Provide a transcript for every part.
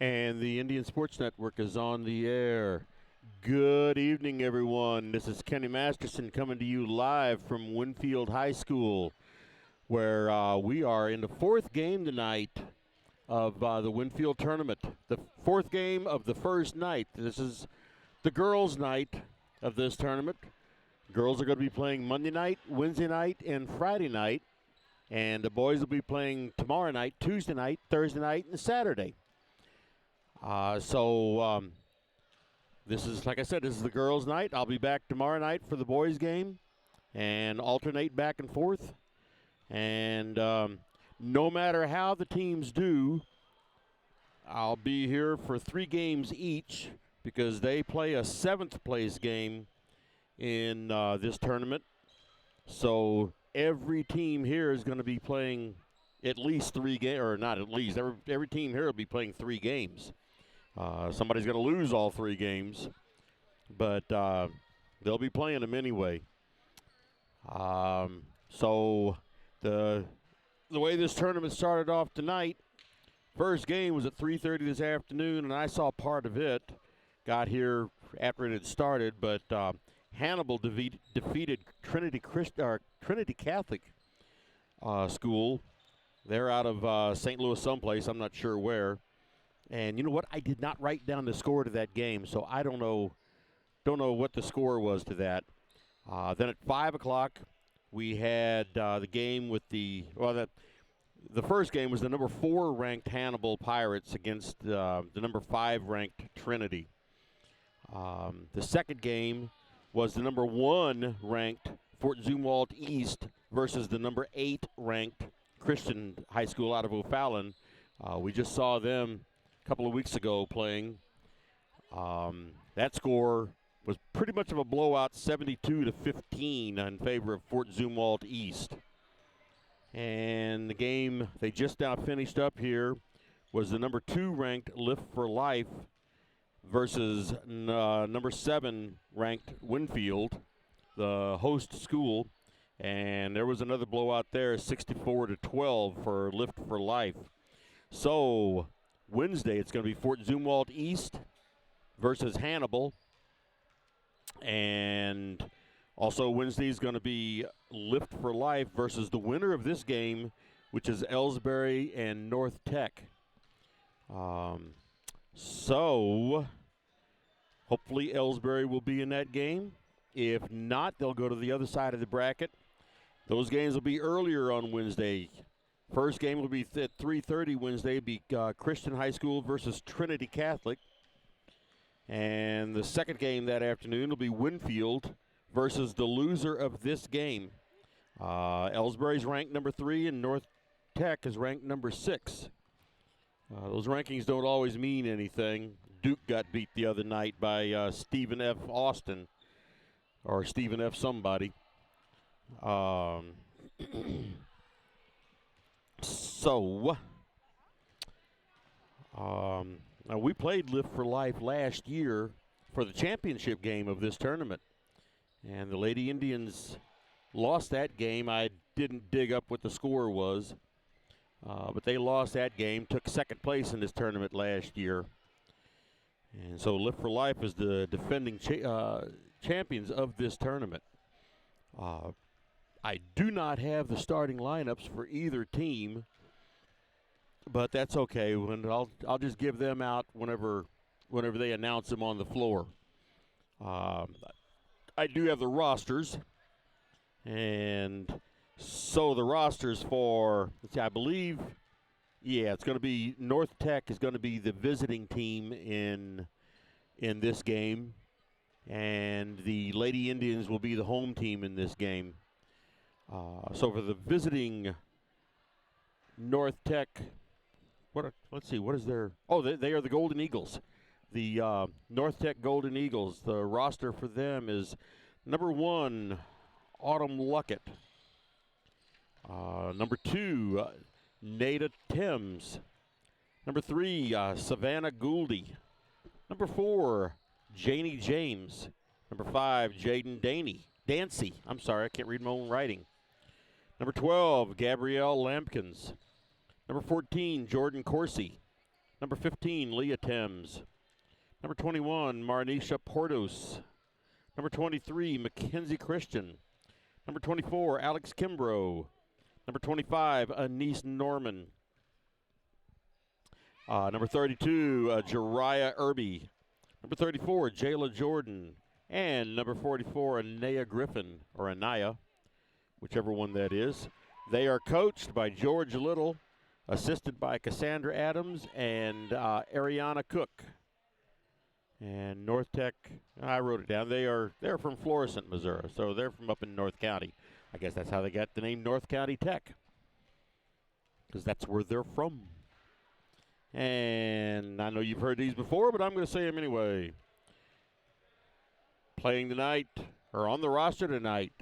And the Indian Sports Network is on the air. Good evening, everyone. This is Kenny Masterson coming to you live from Winfield High School, where we are in the fourth game tonight of the Winfield Tournament. The fourth game of the first night. This is the girls' night of this tournament. Girls are going to be playing Monday night, Wednesday night, and Friday night. And the boys will be playing tomorrow night, Tuesday night, Thursday night, and Saturday. This is, like I said, this is the girls' night. I'll be back tomorrow night for the boys' game and alternate back and forth. And no matter how the teams do, I'll be here for 3 games each because they play a 7th place game in this tournament. So every team here is going to be playing at least 3 games, or not at least. Every team here will be playing 3 games. Somebody's going to lose all 3 games, but they'll be playing them anyway. So the way this tournament started off tonight, first game was at 3:30 this afternoon, and I saw part of it. Got here after it had started, but Hannibal defeated Trinity Catholic School. They're out of St. Louis someplace, I'm not sure where. And you know what? I did not write down the score to that game, so I don't know what the score was to that. Then at 5 o'clock, we had the game with the first game was the number 4 ranked Hannibal Pirates against the number 5 ranked Trinity. The second game was the number 1 ranked Fort Zumwalt East versus the number 8 ranked Christian High School out of O'Fallon. We just saw them a couple of weeks ago playing. That score was pretty much of a blowout, 72-15 in favor of Fort Zumwalt East. And the game they just now finished up here was the number 2 ranked Lift for Life versus number 7 ranked Winfield, the host school. And there was another blowout there, 64-12 for Lift for Life. So Wednesday, it's going to be Fort Zumwalt East versus Hannibal. And also Wednesday is going to be Lift for Life versus the winner of this game, which is Elsberry and North Tech. So hopefully Elsberry will be in that game. If not, they'll go to the other side of the bracket. Those games will be earlier on Wednesday. First game will be at 3:30 Wednesday. Be Christian High School versus Trinity Catholic. And the second game that afternoon will be Winfield versus the loser of this game. Elsberry's ranked number 3 and North Tech is ranked number 6. Those rankings don't always mean anything. Duke got beat the other night by Stephen F. Austin, or Stephen F. somebody. Now we played Lift for Life last year for the championship game of this tournament. And the Lady Indians lost that game. I didn't dig up what the score was. But they lost that game, took second place in this tournament last year. And so Lift for Life is the defending champions of this tournament. I do not have the starting lineups for either team, but that's okay. I'll just give them out whenever they announce them on the floor. I do have the rosters, and so the rosters for, I believe, it's going to be North Tech is going to be the visiting team in this game, and the Lady Indians will be the home team in this game. So for the visiting North Tech, let's see, what is their? Oh, they are the Golden Eagles. The North Tech Golden Eagles. The roster for them is number 1, Autumn Luckett. Number 2, Nada Timms. Number 3, Savannah Gouldy. Number 4, Janie James. Number 5, Jaden Dancy. I'm sorry, I can't read my own writing. Number 12, Gabrielle Lampkins. Number 14, Jordan Corsi. Number 15, Leah Thames. Number 21, Marnisha Portos. Number 23, Mackenzie Christian. Number 24, Alex Kimbrough. Number 25, Anise Norman. Number 32, Jariah Irby. Number 34, Jayla Jordan. And number 44, Anaya Griffin, or Anaya, whichever one that is. They are coached by George Little, assisted by Cassandra Adams and Ariana Cook. And North Tech, I wrote it down. They're from Florissant, Missouri, so they're from up in North County. I guess that's how they got the name North County Tech, because that's where they're from. And I know you've heard these before, but I'm going to say them anyway. Playing tonight, or on the roster tonight,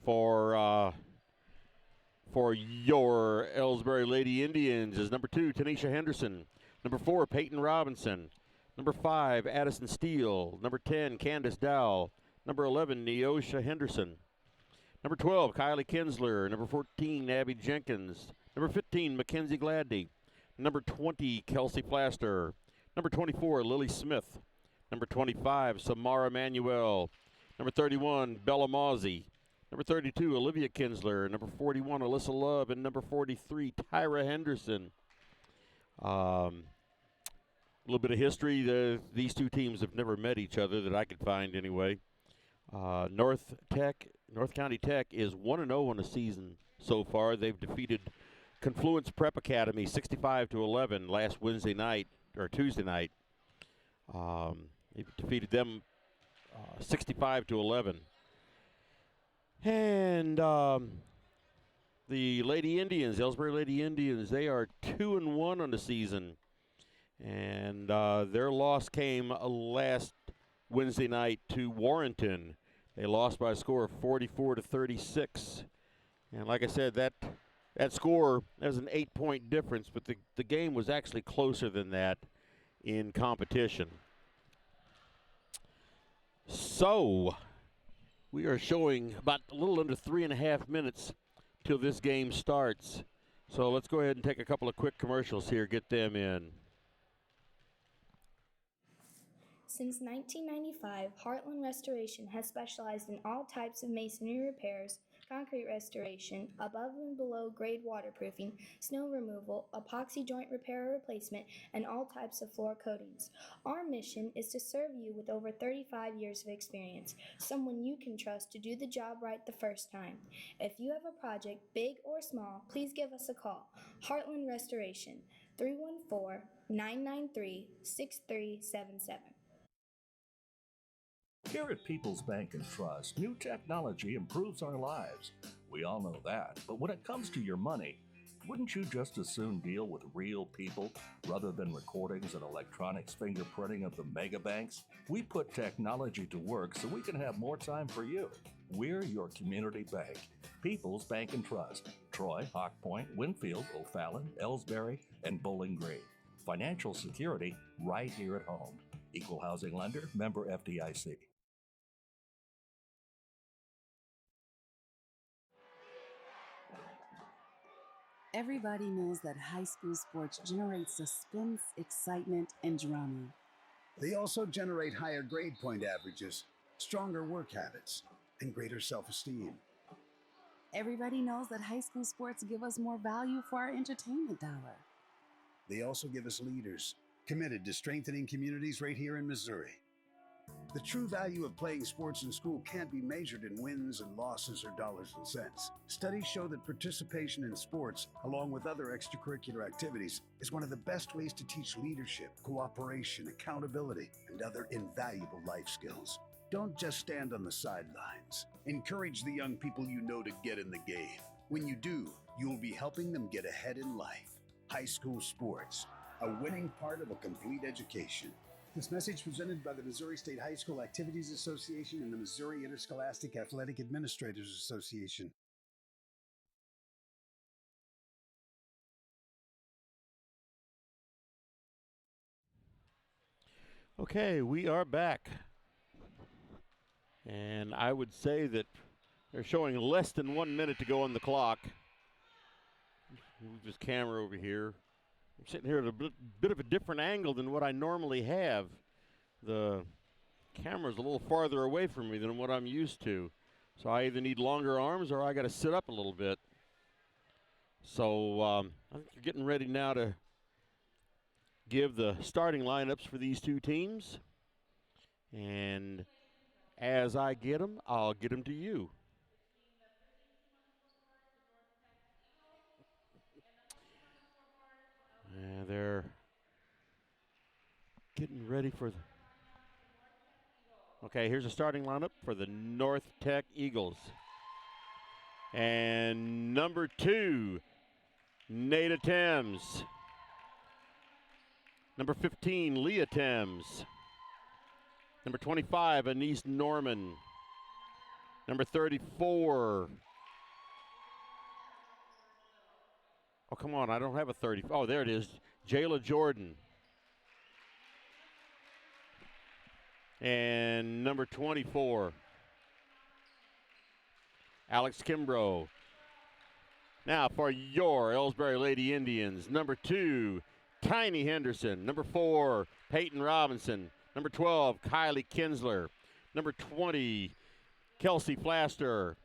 for your Elsberry Lady Indians is number 2, Tanisha Henderson. Number 4, Peyton Robinson. Number 5, Addison Steele. Number 10, Candace Dowell. Number 11, Neosha Henderson. Number 12, Kylie Kinsler. Number 14, Abby Jenkins. Number 15, Mackenzie Gladney. Number 20, Kelsey Plaster. Number 24, Lily Smith. Number 25, Samara Manuel. Number 31, Bella Mozzie. Number 32, Olivia Kinsler. Number 41, Alyssa Love. And number 43, Tyra Henderson. A little bit of history. These two teams have never met each other that I could find anyway. North County Tech is 1-0 on the season so far. They've defeated Confluence Prep Academy 65-11 last Wednesday night, or Tuesday night. They've defeated them 65-11. And the Lady Indians, Elsberry Lady Indians, they are 2-1 on the season. And their loss came last Wednesday night to Warrenton. They lost by a score of 44-36. And like I said, that score, that was an 8-point difference, but the game was actually closer than that in competition. So we are showing about a little under 3.5 minutes till this game starts. So let's go ahead and take a couple of quick commercials here, get them in. Since 1995, Heartland Restoration has specialized in all types of masonry repairs, concrete restoration, above and below grade waterproofing, snow removal, epoxy joint repair or replacement, and all types of floor coatings. Our mission is to serve you with over 35 years of experience, someone you can trust to do the job right the first time. If you have a project, big or small, please give us a call. Heartland Restoration, 314-993-6377. Here at People's Bank and Trust, new technology improves our lives. We all know that. But when it comes to your money, wouldn't you just as soon deal with real people rather than recordings and electronics fingerprinting of the mega banks? We put technology to work so we can have more time for you. We're your community bank. People's Bank and Trust. Troy, Hawk Point, Winfield, O'Fallon, Elsberry, and Bowling Green. Financial security right here at home. Equal housing lender, member FDIC. Everybody knows that high school sports generate suspense, excitement, and drama. They also generate higher grade point averages, stronger work habits, and greater self-esteem. Everybody knows that high school sports give us more value for our entertainment dollar. They also give us leaders committed to strengthening communities right here in Missouri. The true value of playing sports in school can't be measured in wins and losses or dollars and cents. Studies show that participation in sports, along with other extracurricular activities, is one of the best ways to teach leadership, cooperation, accountability, and other invaluable life skills. Don't just stand on the sidelines. Encourage the young people you know to get in the game. When you do, you'll be helping them get ahead in life. High school sports, a winning part of a complete education. This message presented by the Missouri State High School Activities Association and the Missouri Interscholastic Athletic Administrators Association. Okay, we are back. And I would say that they're showing less than 1 minute to go on the clock. Move this camera over here. I'm sitting here at a bit of a different angle than what I normally have. The camera's a little farther away from me than what I'm used to. So I either need longer arms or I got to sit up a little bit. So I think you're getting ready now to give the starting lineups for these two teams. And as I get them, I'll get them to you. And they're getting ready for the... Okay, here's a starting lineup for the North Tech Eagles. And number 2, Nada Thames. Number 15, Leah Thames. Number 25, Anise Norman. Number 34. Oh, come on, I don't have a 30. Oh, there it is, Jayla Jordan. And number 24, Alex Kimbrough. Now for your Elsberry Lady Indians, number 2, Tiny Henderson. Number 4, Peyton Robinson. Number 12, Kylie Kinsler. Number 20, Kelsey Flaster.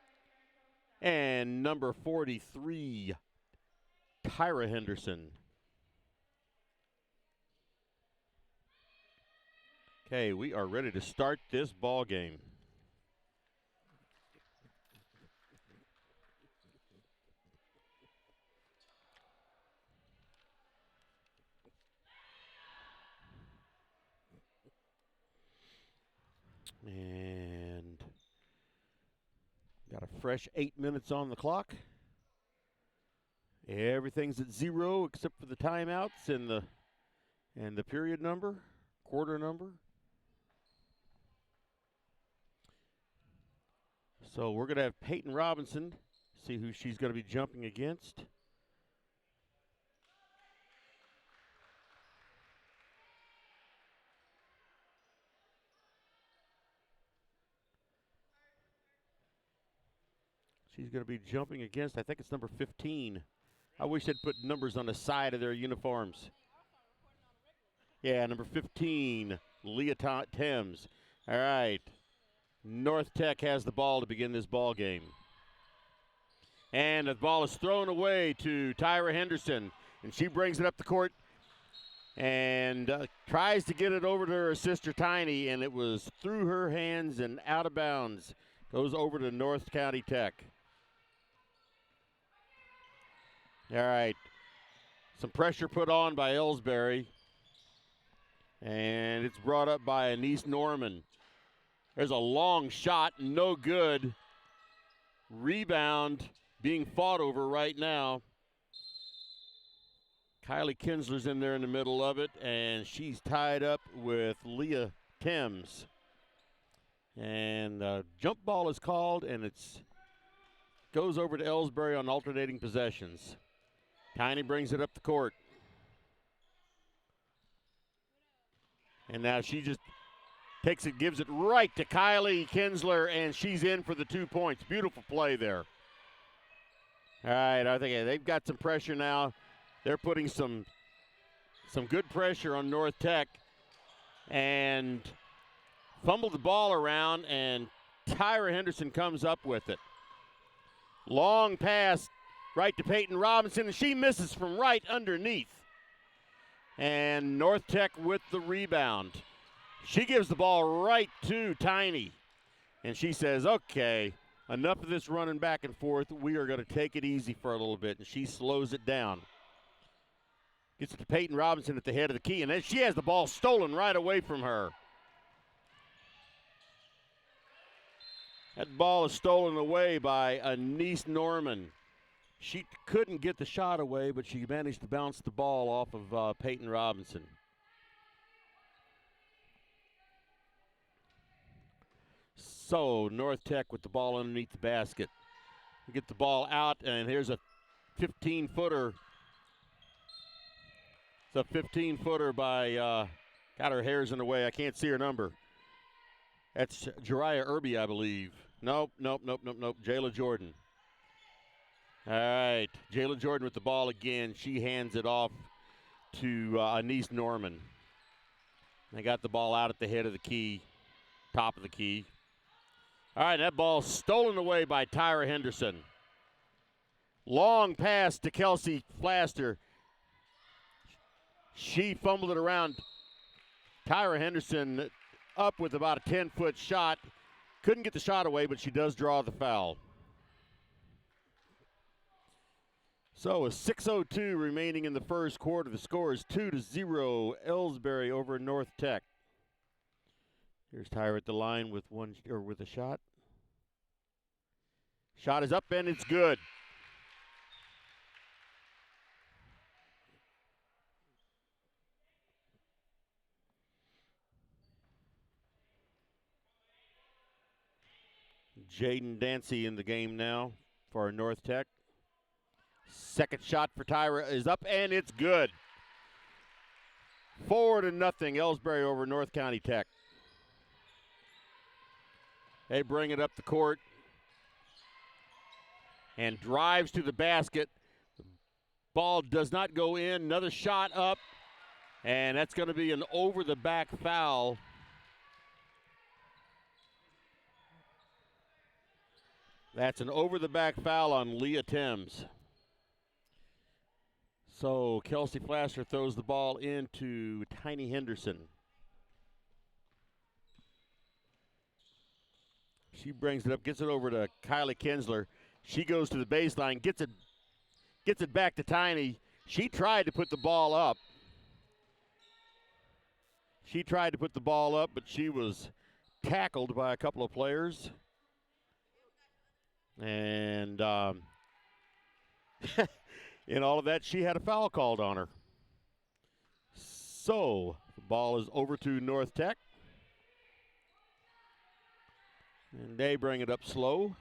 And number 43, Tyra Henderson. Okay, we are ready to start this ball game. And got a fresh 8 minutes on the clock. Everything's at 0 except for the timeouts and the period number, quarter number. So we're going to have Peyton Robinson, see who she's going to be jumping against. She's going to be jumping against, I think it's number 15. I wish they'd put numbers on the side of their uniforms. Yeah, number 15, Leah Thames. All right. North Tech has the ball to begin this ball game. And the ball is thrown away to Tyra Henderson, and she brings it up the court and tries to get it over to her sister Tiny, and it was through her hands and out of bounds. Goes over to North County Tech. All right. Some pressure put on by Elsberry, and it's brought up by Anise Norman. There's a long shot, no good. Rebound being fought over right now. Kylie Kinsler's in there in the middle of it, and she's tied up with Leah Thames. And jump ball is called, and it's goes over to Elsberry on alternating possessions. Tiny brings it up the court. And now she just takes it, gives it right to Kylie Kinsler, and she's in for the 2 points. Beautiful play there. All right, I think they've got some pressure now. They're putting some good pressure on North Tech, and fumbled the ball around, and Tyra Henderson comes up with it. Long pass right to Peyton Robinson, and she misses from right underneath. And North Tech with the rebound. She gives the ball right to Tiny, and she says, okay, enough of this running back and forth. We are going to take it easy for a little bit, and she slows it down. Gets it to Peyton Robinson at the head of the key, and then she has the ball stolen right away from her. That ball is stolen away by Anise Norman. She couldn't get the shot away, but she managed to bounce the ball off of Peyton Robinson. So North Tech with the ball underneath the basket. We get the ball out, and here's a 15-footer. It's a 15-footer by, got her hairs in the way. I can't see her number. That's Jariah Irby, I believe. Nope. Jayla Jordan. All right, Jayla Jordan with the ball again. She hands it off to Anise Norman. They got the ball out at the head of the key, top of the key. All right, that ball stolen away by Tyra Henderson. Long pass to Kelsey Flaster. She fumbled it around. Tyra Henderson up with about a 10-foot shot. Couldn't get the shot away, but she does draw the foul. So with 6:02 remaining in the first quarter, the score is 2-0. Elsberry over North Tech. Here's Tyra at the line with a shot. Shot is up and it's good. Jaden Dancy in the game now for North Tech. Second shot for Tyra is up and it's good. 4-0, Elsberry over North County Tech. They bring it up the court and drives to the basket. The ball does not go in. Another shot up, and that's going to be an over-the-back foul. That's an over-the-back foul on Leah Thames. So Kelsey Flasher throws the ball into Tiny Henderson. She brings it up, gets it over to Kylie Kinsler. She goes to the baseline, gets it back to Tiny. She tried to put the ball up. But she was tackled by a couple of players. And in all of that, she had a foul called on her. So the ball is over to North Tech. And they bring it up slow.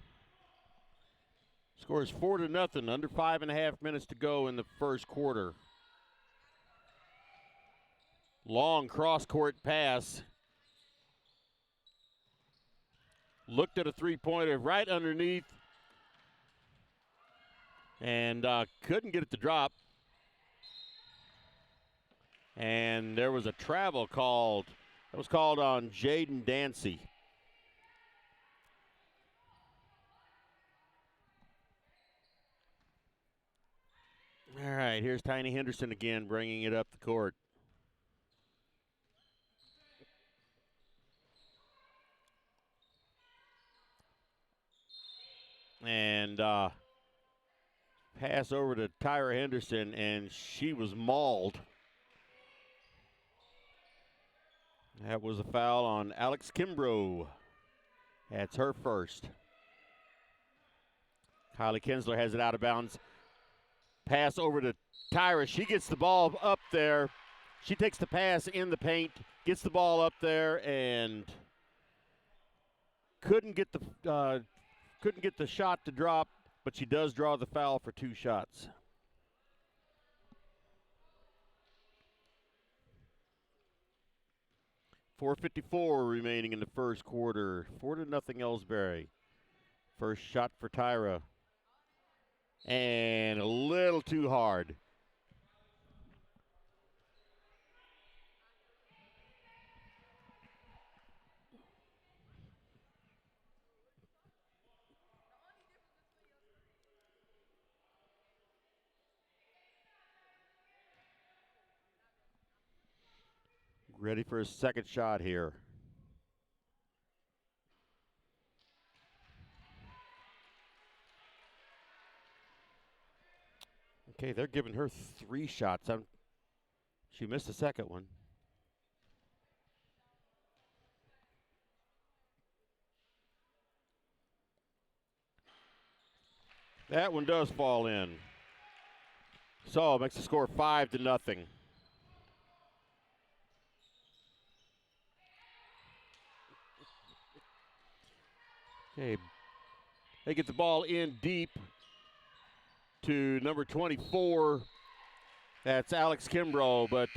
Score is 4-0, under 5.5 minutes to go in the first quarter. Long cross-court pass. Looked at a three-pointer right underneath. And couldn't get it to drop. And there was a travel called. That was called on Jaden Dancy. All right, here's Tiny Henderson again, bringing it up the court. And pass over to Tyra Henderson, and she was mauled. That was a foul on Alex Kimbrough. That's her first. Kylie Kinsler has it out of bounds. Pass over to Tyra. She gets the ball up there. She takes the pass in the paint, gets the ball up there, and couldn't get the shot to drop, but she does draw the foul for two shots. .454 remaining in the first quarter. 4-0 Elsberry. First shot for Tyra. And a little too hard. Ready for his second shot here. Okay, they're giving her three shots. She missed the second one. That one does fall in. So it makes the score 5-0. Okay, they get the ball in deep to number 24. That's Alex Kimbrough, but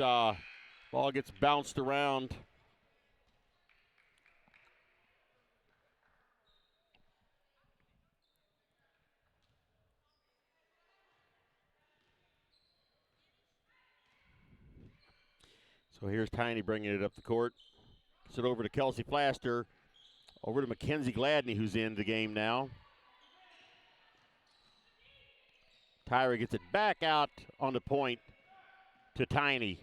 ball gets bounced around. So here's Tiny bringing it up the court. Gets it over to Kelsey Flaster. Over to Mackenzie Gladney, who's in the game now. Tyra gets it back out on the point to Tiny.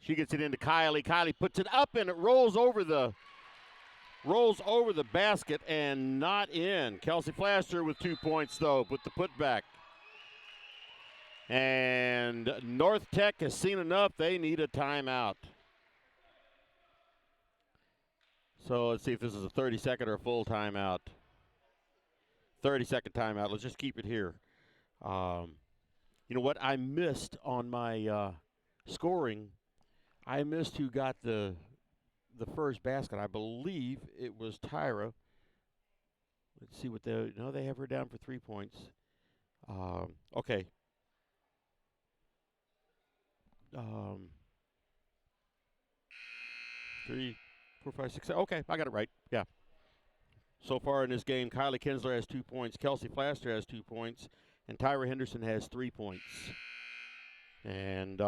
She gets it into Kylie. Kylie puts it up and it rolls over the basket and not in. Kelsey Flaster with 2 points though with the putback. And North Tech has seen enough. They need a timeout. So let's see if this is a 30-second or a full timeout. 30-second timeout. Let's just keep it here. You know what I missed on my scoring? I missed who got the first basket. I believe it was Tyra. Let's see what they have her down for 3 points. Okay. 3, 4, 5, 6, 7. Okay, I got it right. Yeah. So far in this game, Kylie Kinsler has 2 points, Kelsey Flaster has 2 points, and Tyra Henderson has 3 points. And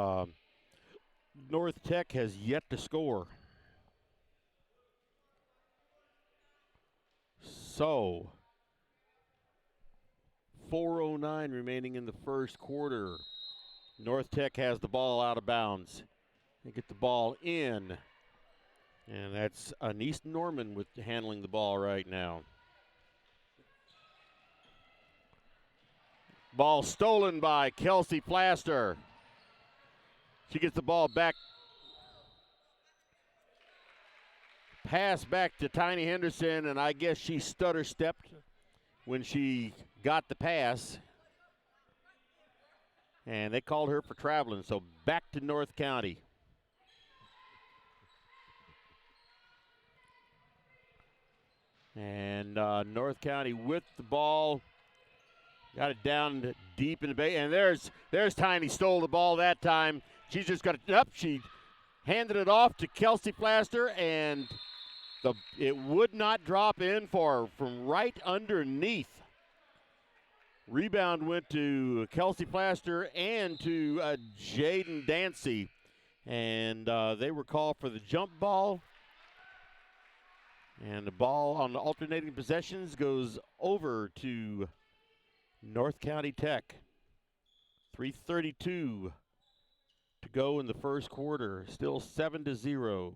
North Tech has yet to score. So, 4:09 remaining in the first quarter. North Tech has the ball out of bounds. They get the ball in. And that's Anise Norman with handling the ball right now. Ball stolen by Kelsey Flaster. She gets the ball back. Pass back to Tiny Henderson, and I guess she stutter-stepped when she got the pass. And they called her for traveling, so back to North County. And North County with the ball. Got it down deep in the bay. And there's Tiny, stole the ball that time. She's just got it up. She handed it off to Kelsey Flaster, and it would not drop in for her from right underneath. Rebound went to Kelsey Flaster and to Jaden Dancy. And they were called for the jump ball. And the ball on the alternating possessions goes over to North County Tech. 3:32 to go in the first quarter. Still 7-0.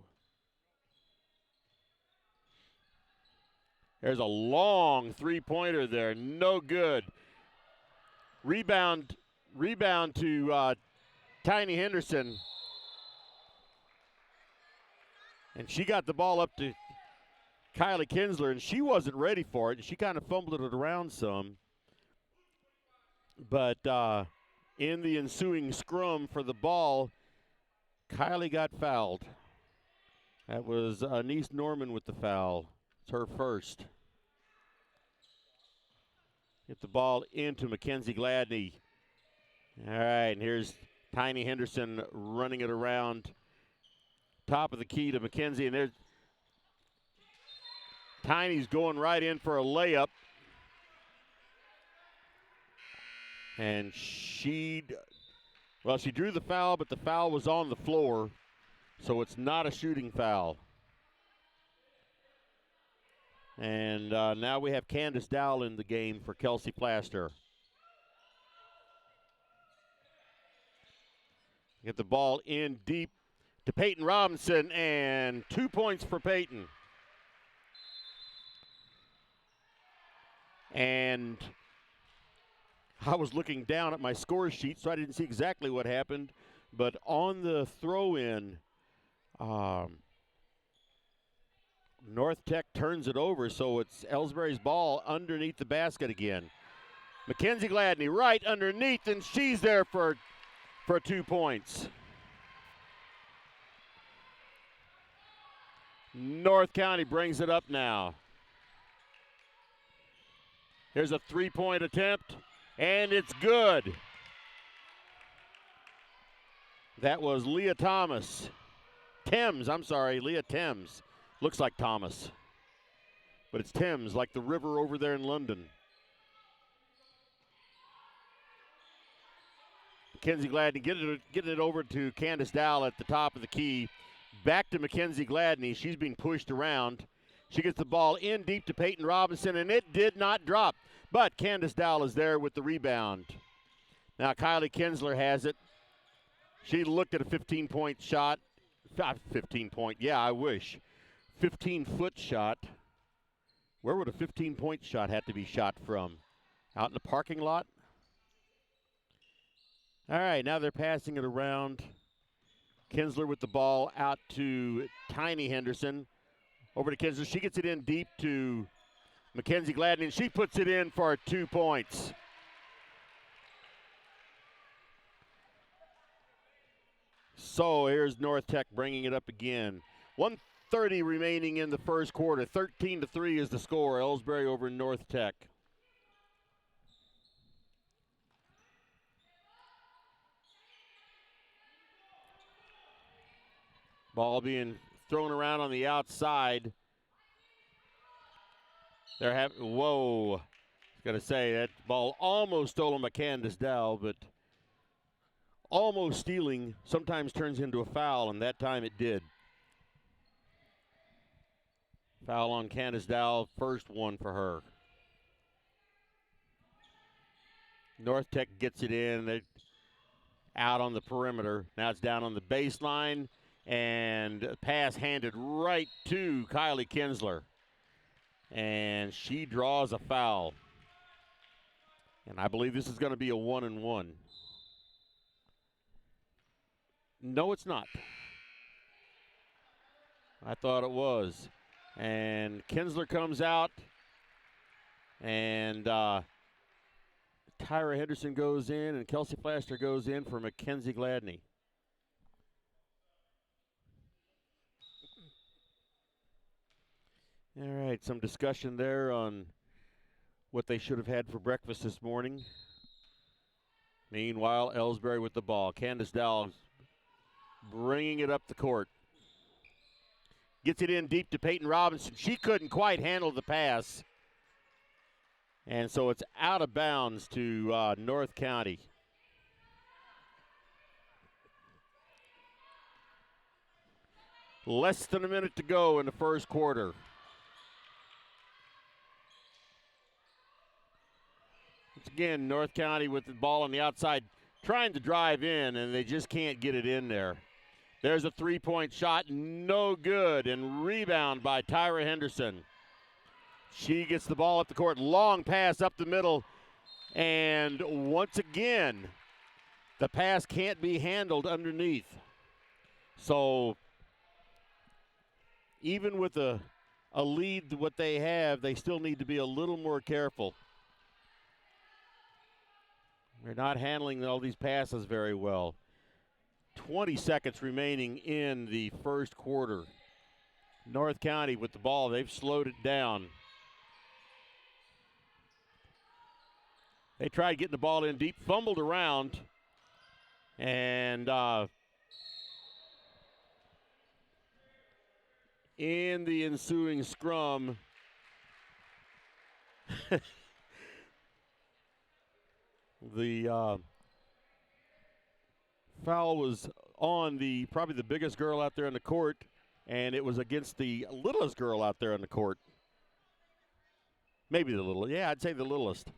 There's a long three-pointer there. No good. Rebound to Tiny Henderson. And she got the ball up to Kylie Kinsler, and she wasn't ready for it. She kind of fumbled it around some. But in the ensuing scrum for the ball, Kylie got fouled. That was Anise Norman with the foul. It's her first. Get the ball into Mackenzie Gladney. All right, and here's Tiny Henderson running it around. Top of the key to Mackenzie, and there's Tiny's going right in for a layup. And she drew the foul, but the foul was on the floor, so it's not a shooting foul. And now we have Candace Dowell in the game for Kelsey Flaster. Get the ball in deep to Peyton Robinson, and 2 points for Peyton. And I was looking down at my score sheet, so I didn't see exactly what happened. But on the throw-in, North Tech turns it over, so it's Elsberry's ball underneath the basket again. Mackenzie Gladney right underneath, and she's there for 2 points. North County brings it up now. Here's a three-point attempt, and it's good. That was Leah Thames. Leah Thames. Looks like Thomas, but it's Thames, like the river over there in London. Mackenzie Gladney getting it over to Candace Dowell at the top of the key. Back to Mackenzie Gladney. She's being pushed around. She gets the ball in deep to Peyton Robinson, and it did not drop. But Candace Dowell is there with the rebound. Now Kylie Kinsler has it. She looked at a 15-point shot. 15-point, yeah, I wish. 15-foot shot. Where would a 15-point shot have to be shot from? Out in the parking lot? All right, now they're passing it around. Kinsler with the ball out to Tiny Henderson. Over to Kinsler. She gets it in deep to Mackenzie Gladney, and she puts it in for 2 points. So here's North Tech bringing it up again. 1:30 remaining in the first quarter. 13-3 is the score. Elsberry over North Tech. Ball being thrown around on the outside. They're having, whoa. I was going to say that ball almost stolen by Candace Dowell, but almost stealing sometimes turns into a foul, and that time it did. Foul on Candace Dowell, first one for her. North Tech gets it in. They're out on the perimeter. Now it's down on the baseline, and a pass handed right to Kylie Kinsler. And she draws a foul. And I believe this is going to be a 1-and-1. No, it's not. I thought it was. And Kinsler comes out, and Tyra Henderson goes in, and Kelsey Flaster goes in for Mackenzie Gladney. All right, some discussion there on what they should have had for breakfast this morning. Meanwhile, Elsberry with the ball. Candace Dowell bringing it up the court. Gets it in deep to Peyton Robinson. She couldn't quite handle the pass. And so it's out of bounds to North County. Less than a minute to go in the first quarter. Once again, North County with the ball on the outside, trying to drive in, and they just can't get it in there. There's a three-point shot, no good, and rebound by Tyra Henderson. She gets the ball up the court, long pass up the middle, and once again, the pass can't be handled underneath. So even with a lead what they have, they still need to be a little more careful. They're not handling all these passes very well. 20 seconds remaining in the first quarter. North County with the ball, they've slowed it down. They tried getting the ball in deep, fumbled around, and in the ensuing scrum, the foul was on probably the biggest girl out there on the court, and it was against the littlest girl out there on the court. Maybe the littlest. Yeah, I'd say the littlest.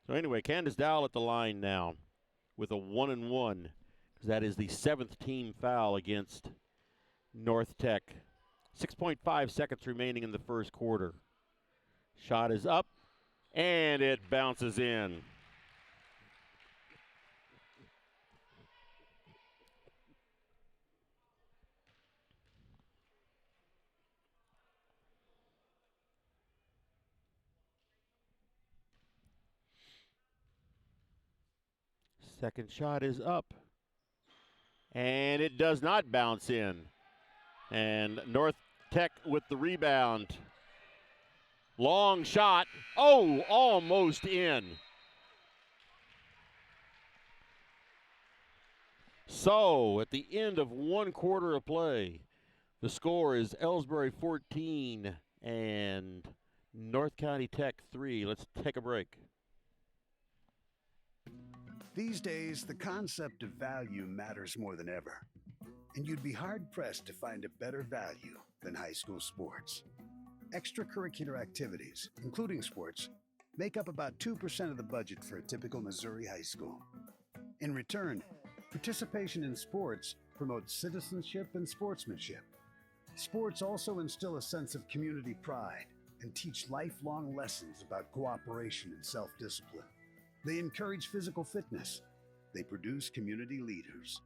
So anyway, Candace Dowell at the line now with a 1-and-1, because that is the 7th team foul against North Tech. 6.5 seconds remaining in the first quarter. Shot is up, and it bounces in. Second shot is up, and it does not bounce in. And North Tech with the rebound. Long shot. Oh, almost in. So at the end of one quarter of play, the score is Elsberry 14 and North County Tech 3. Let's take a break. These days, the concept of value matters more than ever, and you'd be hard-pressed to find a better value than high school sports. Extracurricular activities, including sports, make up about 2% of the budget for a typical Missouri high school. In return, participation in sports promotes citizenship and sportsmanship. Sports also instill a sense of community pride and teach lifelong lessons about cooperation and self-discipline. They encourage physical fitness. They produce community leaders.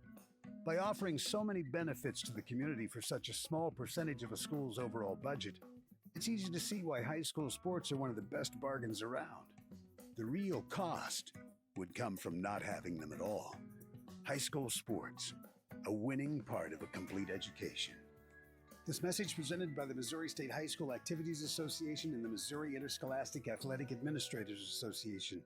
By offering so many benefits to the community for such a small percentage of a school's overall budget, it's easy to see why high school sports are one of the best bargains around. The real cost would come from not having them at all. High school sports, a winning part of a complete education. This message presented by the Missouri State High School Activities Association and the Missouri Interscholastic Athletic Administrators Association.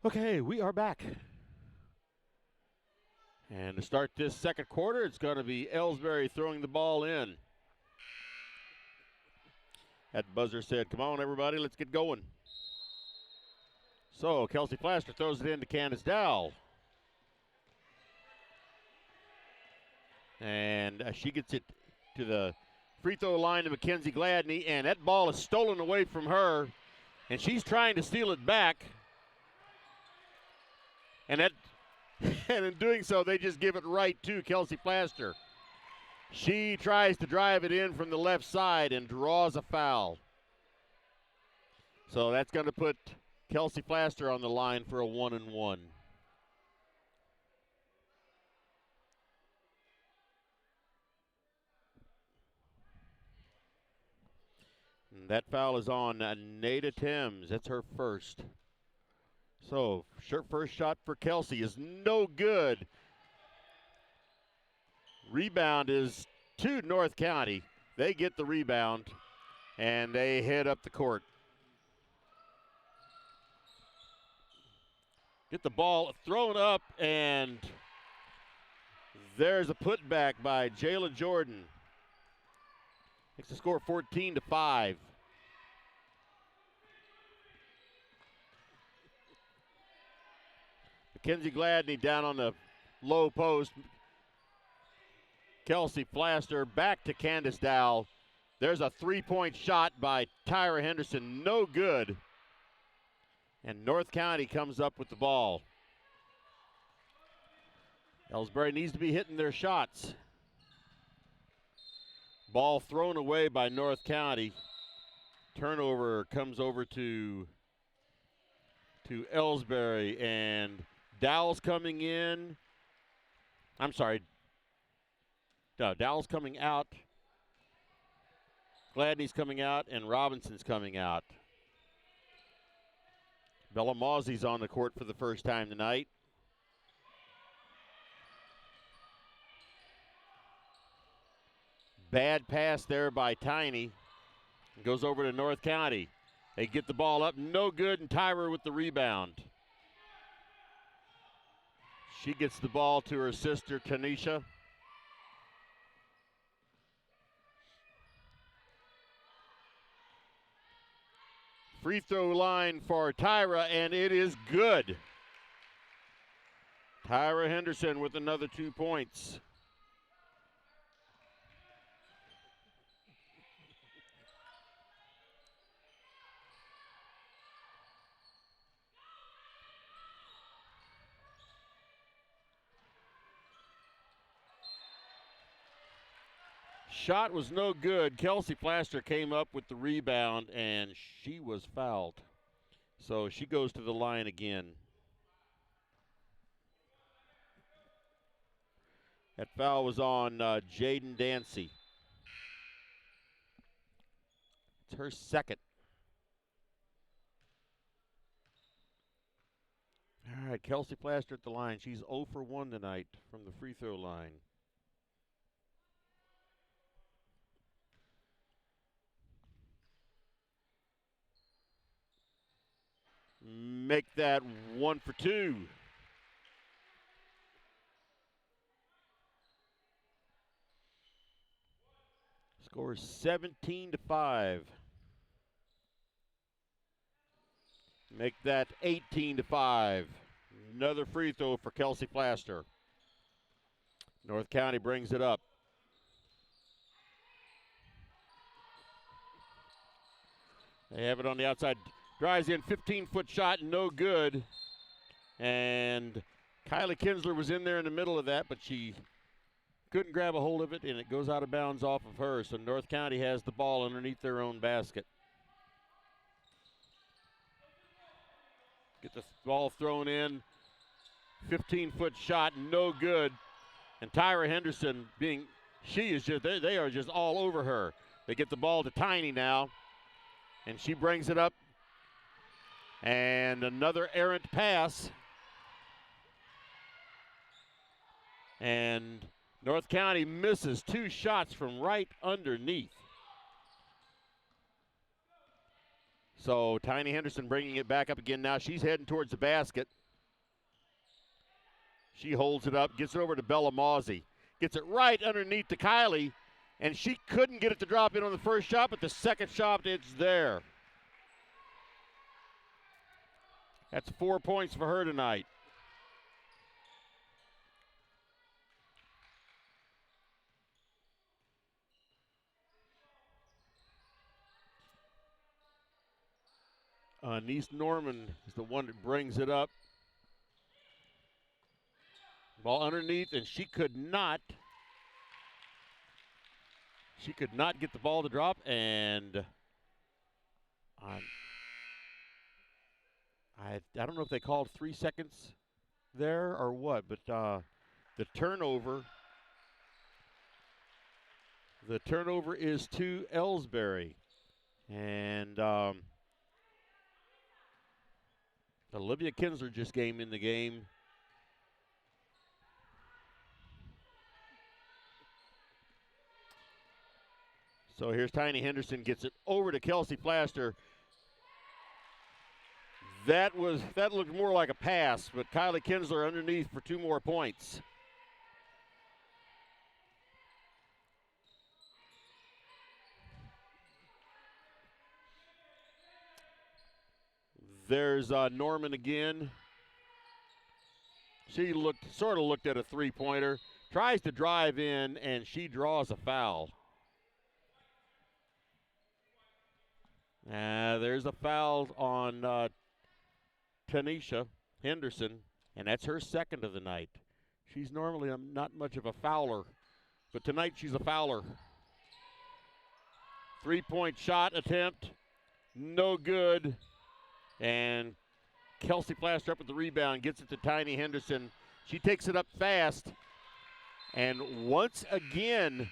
Okay, we are back. And to start this second quarter, it's going to be Elsberry throwing the ball in. That buzzer said, come on, everybody, let's get going. So Kelsey Plaster throws it into Candace Dowell. And she gets it to the free throw line to Mackenzie Gladney, and that ball is stolen away from her, and she's trying to steal it back. And in doing so, they just give it right to Kelsey Plaster. She tries to drive it in from the left side and draws a foul. So that's going to put Kelsey Plaster on the line for a 1-and-1. And that foul is on Nada Timms. That's her first. So, first shot for Kelsey is no good. Rebound is to North County. They get the rebound, and they head up the court. Get the ball thrown up, and there's a putback by Jayla Jordan. Makes the score 14-5. Mackenzie Gladney down on the low post. Kelsey Plaster back to Candace Dowell. There's a three-point shot by Tyra Henderson. No good. And North County comes up with the ball. Elsberry needs to be hitting their shots. Ball thrown away by North County. Turnover comes over to Elsberry, and Dowell's coming in. I'm sorry. No, Dowell's coming out. Gladney's coming out, and Robinson's coming out. Bella Mausy's on the court for the first time tonight. Bad pass there by Tiny. Goes over to North County. They get the ball up, no good, and Tyra with the rebound. She gets the ball to her sister, Tanisha. Free throw line for Tyra, and it is good. Tyra Henderson with another 2 points. Shot was no good. Kelsey Plaster came up with the rebound, and she was fouled. So she goes to the line again. That foul was on Jaden Dancy. It's her second. All right, Kelsey Plaster at the line. She's 0 for 1 tonight from the free throw line. Make that 1 for 2. Score is 17-5. Make that 18-5. Another free throw for Kelsey Flaster. North County brings it up. They have it on the outside. Drives in, 15-foot shot, no good. And Kylie Kinsler was in there in the middle of that, but she couldn't grab a hold of it, and it goes out of bounds off of her. So North County has the ball underneath their own basket. Get the ball thrown in. 15-foot shot, no good. And Tyra Henderson they are just all over her. They get the ball to Tiny now, and she brings it up. And another errant pass. And North County misses 2 shots from right underneath. So Tiny Henderson bringing it back up again now. She's heading towards the basket. She holds it up, gets it over to Bella Mawsey. Gets it right underneath to Kylie, and she couldn't get it to drop in on the first shot, but the second shot, it's there. That's 4 points for her tonight. Niece Norman is the one that brings it up. Ball underneath, and she could not get the ball to drop, and I don't know if they called 3 seconds there or what, but the turnover is to Elsberry, and Olivia Kinsler just came in the game. So here's Tiny Henderson, gets it over to Kelsey Flaster. That looked more like a pass, but Kylie Kinsler underneath for 2 more points. There's Norman again. She sort of looked at a 3-pointer, tries to drive in, and she draws a foul. There's a foul on Tanisha Henderson, and that's her second of the night. She's normally not much of a fouler, but tonight she's a fouler. 3-point shot attempt, no good. And Kelsey Flaster up with the rebound, gets it to Tiny Henderson. She takes it up fast, and once again,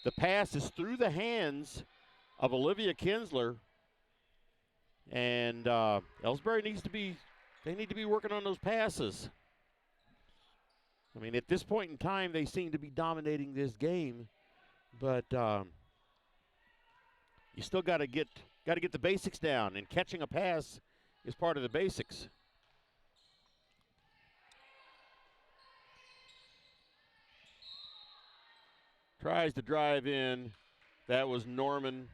the pass is through the hands of Olivia Kinsler. And Elsberry need to be working on those passes. I mean, at this point in time, they seem to be dominating this game, but you still got to get the basics down, and catching a pass is part of the basics. Tries to drive in. That was Norman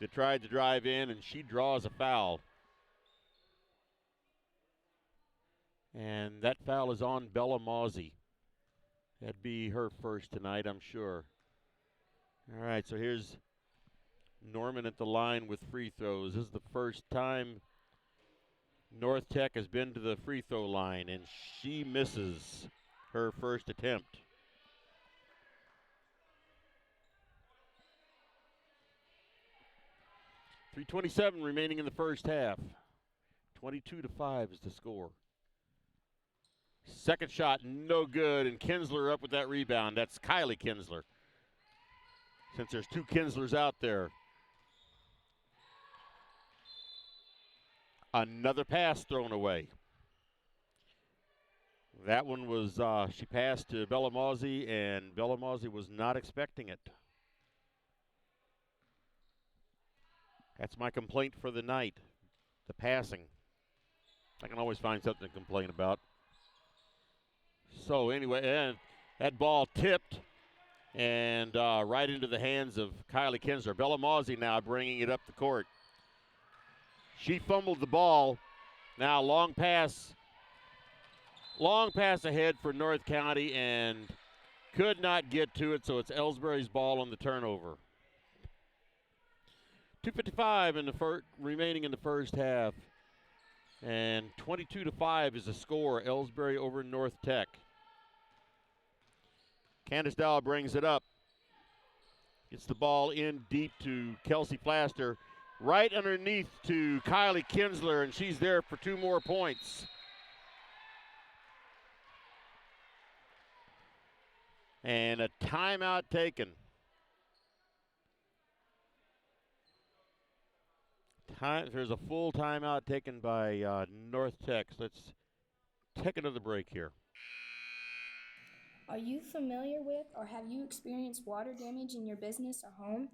that tried to drive in, and she draws a foul. And that foul is on Bella Mawsey. That'd be her first tonight, I'm sure. All right, so here's Norman at the line with free throws. This is the first time North Tech has been to the free throw line, and she misses her first attempt. .327 remaining in the first half. 22-5 is the score. Second shot, no good, and Kinsler up with that rebound. That's Kylie Kinsler, since there's 2 Kinslers out there. Another pass thrown away. That one was, she passed to Bella Mawsey, and Bella Mawsey was not expecting it. That's my complaint for the night, the passing. I can always find something to complain about. So anyway, and that ball tipped, and right into the hands of Kylie Kinsler. Bella Mawsey now bringing it up the court. She fumbled the ball. Now long pass ahead for North County and could not get to it, so it's Elsberry's ball on the turnover. 2:55 in the remaining in the first half, and 22-5 is the score. Elsberry over North Tech. Candace Dow brings it up. Gets the ball in deep to Kelsey Flaster. Right underneath to Kylie Kinsler, and she's there for 2 more points. And a timeout taken. There's a full timeout taken by North Tech. So let's take another break here. Are you familiar with or have you experienced water damage in your business or home?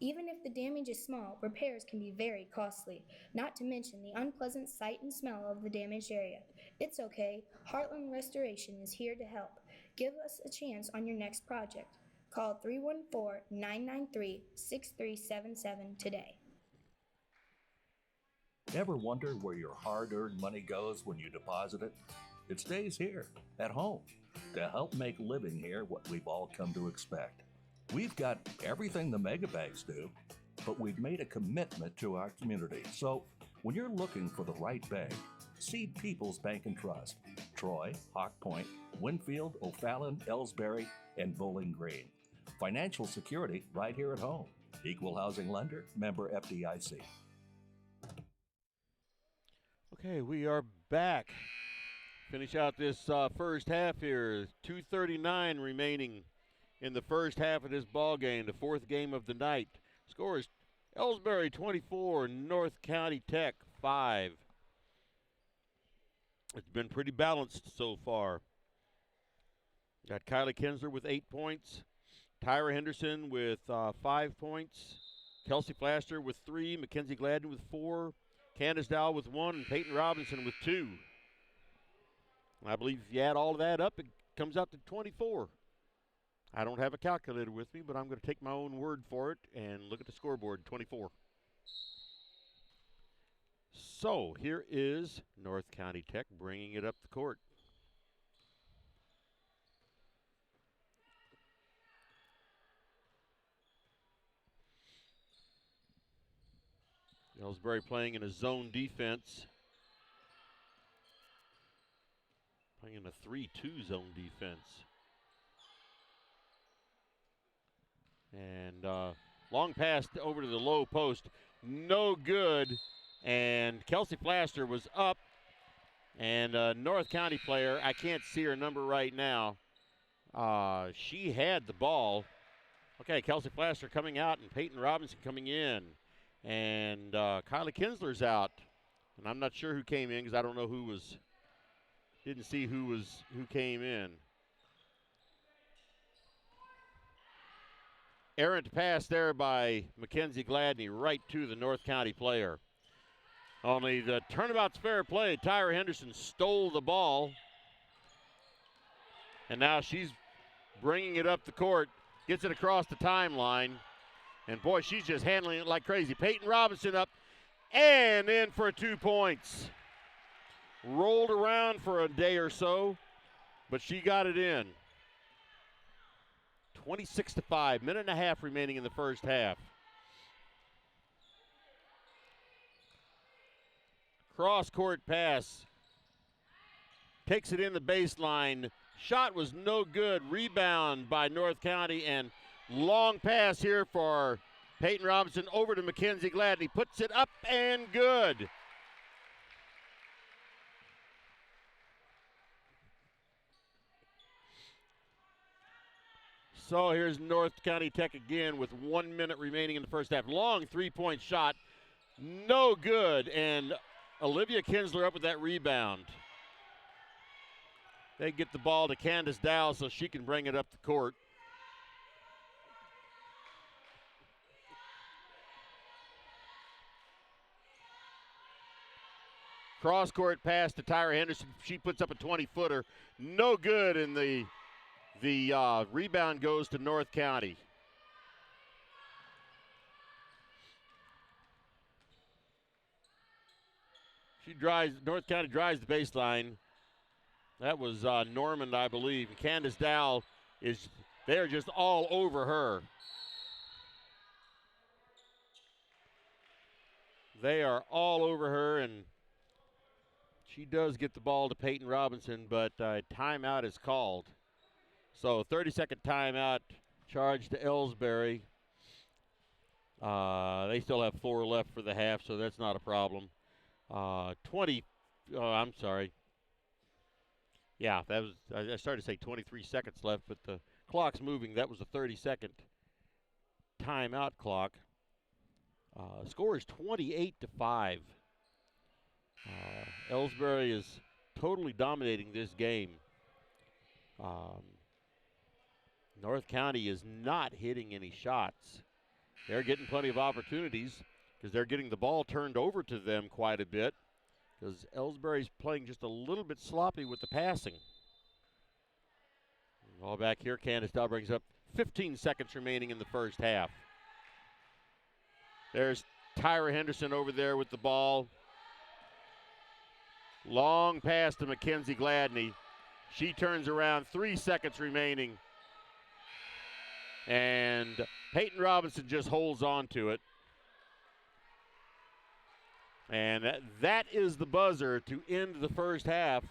Even if the damage is small, repairs can be very costly, not to mention the unpleasant sight and smell of the damaged area. It's okay. Heartland Restoration is here to help. Give us a chance on your next project. Call 314-993-6377 today. Ever wonder where your hard-earned money goes when you deposit it? It stays here, at home, to help make living here what we've all come to expect. We've got everything the mega banks do, but we've made a commitment to our community. So when you're looking for the right bank, see People's Bank and Trust, Troy, Hawk Point, Winfield, O'Fallon, Elsberry, and Bowling Green. Financial security right here at home. Equal housing lender, member FDIC. Okay, we are back. Finish out this first half here. 2:39 remaining in the first half of this ball game, the 4th game of the night. Scores Elsberry 24, North County Tech 5. It's been pretty balanced so far. Got Kylie Kinsler with 8 points, Tyra Henderson with 5 points, Kelsey Flaster with 3, Mackenzie Gladden with 4, Candace Dow with 1, and Peyton Robinson with 2. I believe if you add all of that up, it comes out to 24. I don't have a calculator with me, but I'm going to take my own word for it and look at the scoreboard, 24. So here is North County Tech bringing it up the court. Elsberry playing in a zone defense. Playing in a 3-2 zone defense. And long pass over to the low post. No good. And Kelsey Flaster was up. And North County player, I can't see her number right now. She had the ball. Okay, Kelsey Flaster coming out and Peyton Robinson coming in. And Kylie Kinsler's out. And I'm not sure who came in because I don't know who was. Didn't see who came in. Errant pass there by Mackenzie Gladney right to the North County player. Only the turnabout's fair play. Tyra Henderson stole the ball. And now she's bringing it up the court. Gets it across the timeline. And boy, she's just handling it like crazy. Peyton Robinson up and in for 2 points. Rolled around for a day or so, but she got it in. 26-5, minute and a half remaining in the first half. Cross-court pass. Takes it in the baseline. Shot was no good. Rebound by North County, and long pass here for Peyton Robinson over to Mackenzie Gladney. Puts it up and good. So here's North County Tech again with 1 minute remaining in the first half. Long three-point shot, no good, and Olivia Kinsler up with that rebound. They get the ball to Candace Dow so she can bring it up the court. Cross-court pass to Tyra Henderson. She puts up a 20-footer. No good, and the The rebound goes to North County. North County drives the baseline. That was Norman, I believe. Candace Dow they're just all over her. They are all over her, and she does get the ball to Peyton Robinson, but timeout is called. So 30-second timeout charged to Elsberry. They still have 4 left for the half, so that's not a problem. I'm sorry. Yeah, I started to say 23 seconds left, but the clock's moving. That was a 30-second timeout clock. Score is 28-5. Elsberry is totally dominating this game. North County is not hitting any shots. They're getting plenty of opportunities because they're getting the ball turned over to them quite a bit because Elsberry's playing just a little bit sloppy with the passing. All back here, Candace Dow brings up 15 seconds remaining in the first half. There's Tyra Henderson over there with the ball. Long pass to Mackenzie Gladney. She turns around, 3 seconds remaining. And Peyton Robinson just holds on to it. And that is the buzzer to end the first half.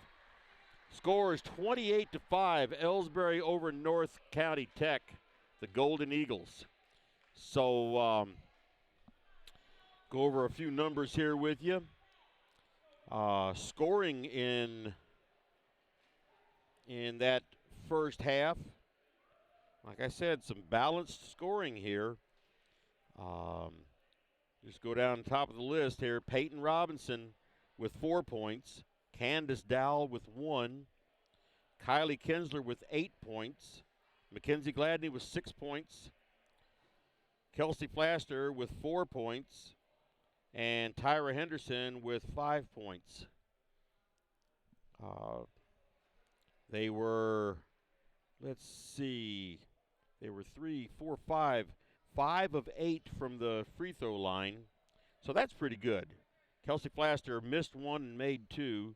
Score is 28-5, Elsberry over North County Tech, the Golden Eagles. So go over a few numbers here with you. Scoring in that first half. Like I said, some balanced scoring here. Just go down top of the list here. Peyton Robinson with 4 points. Candace Dowell with 1. Kylie Kinsler with 8 points. Mackenzie Gladney with 6 points. Kelsey Flaster with 4 points. And Tyra Henderson with 5 points. They were, let's see, they were 5 of 8 from the free throw line. So that's pretty good. Kelsey Flaster missed 1 and made 2.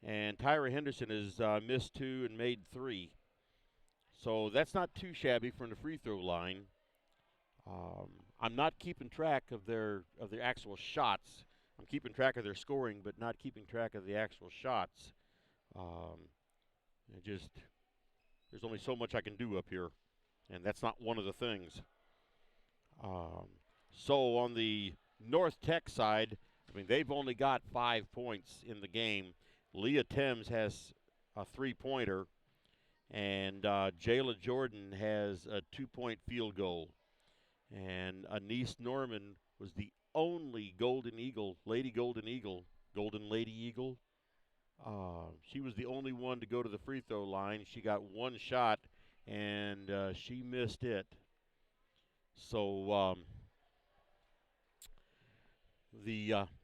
And Tyra Henderson has missed 2 and made 3. So that's not too shabby from the free throw line. I'm not keeping track of their actual shots. I'm keeping track of their scoring, but not keeping track of the actual shots. There's only so much I can do up here, and that's not one of the things. So on the North Tech side, I mean, they've only got 5 points in the game. Leah Thames has a 3-pointer, and Jayla Jordan has a 2-point field goal. And Anise Norman was the only Golden Lady Eagle. She was the only one to go to the free throw line. She got 1 shot, and she missed it. So,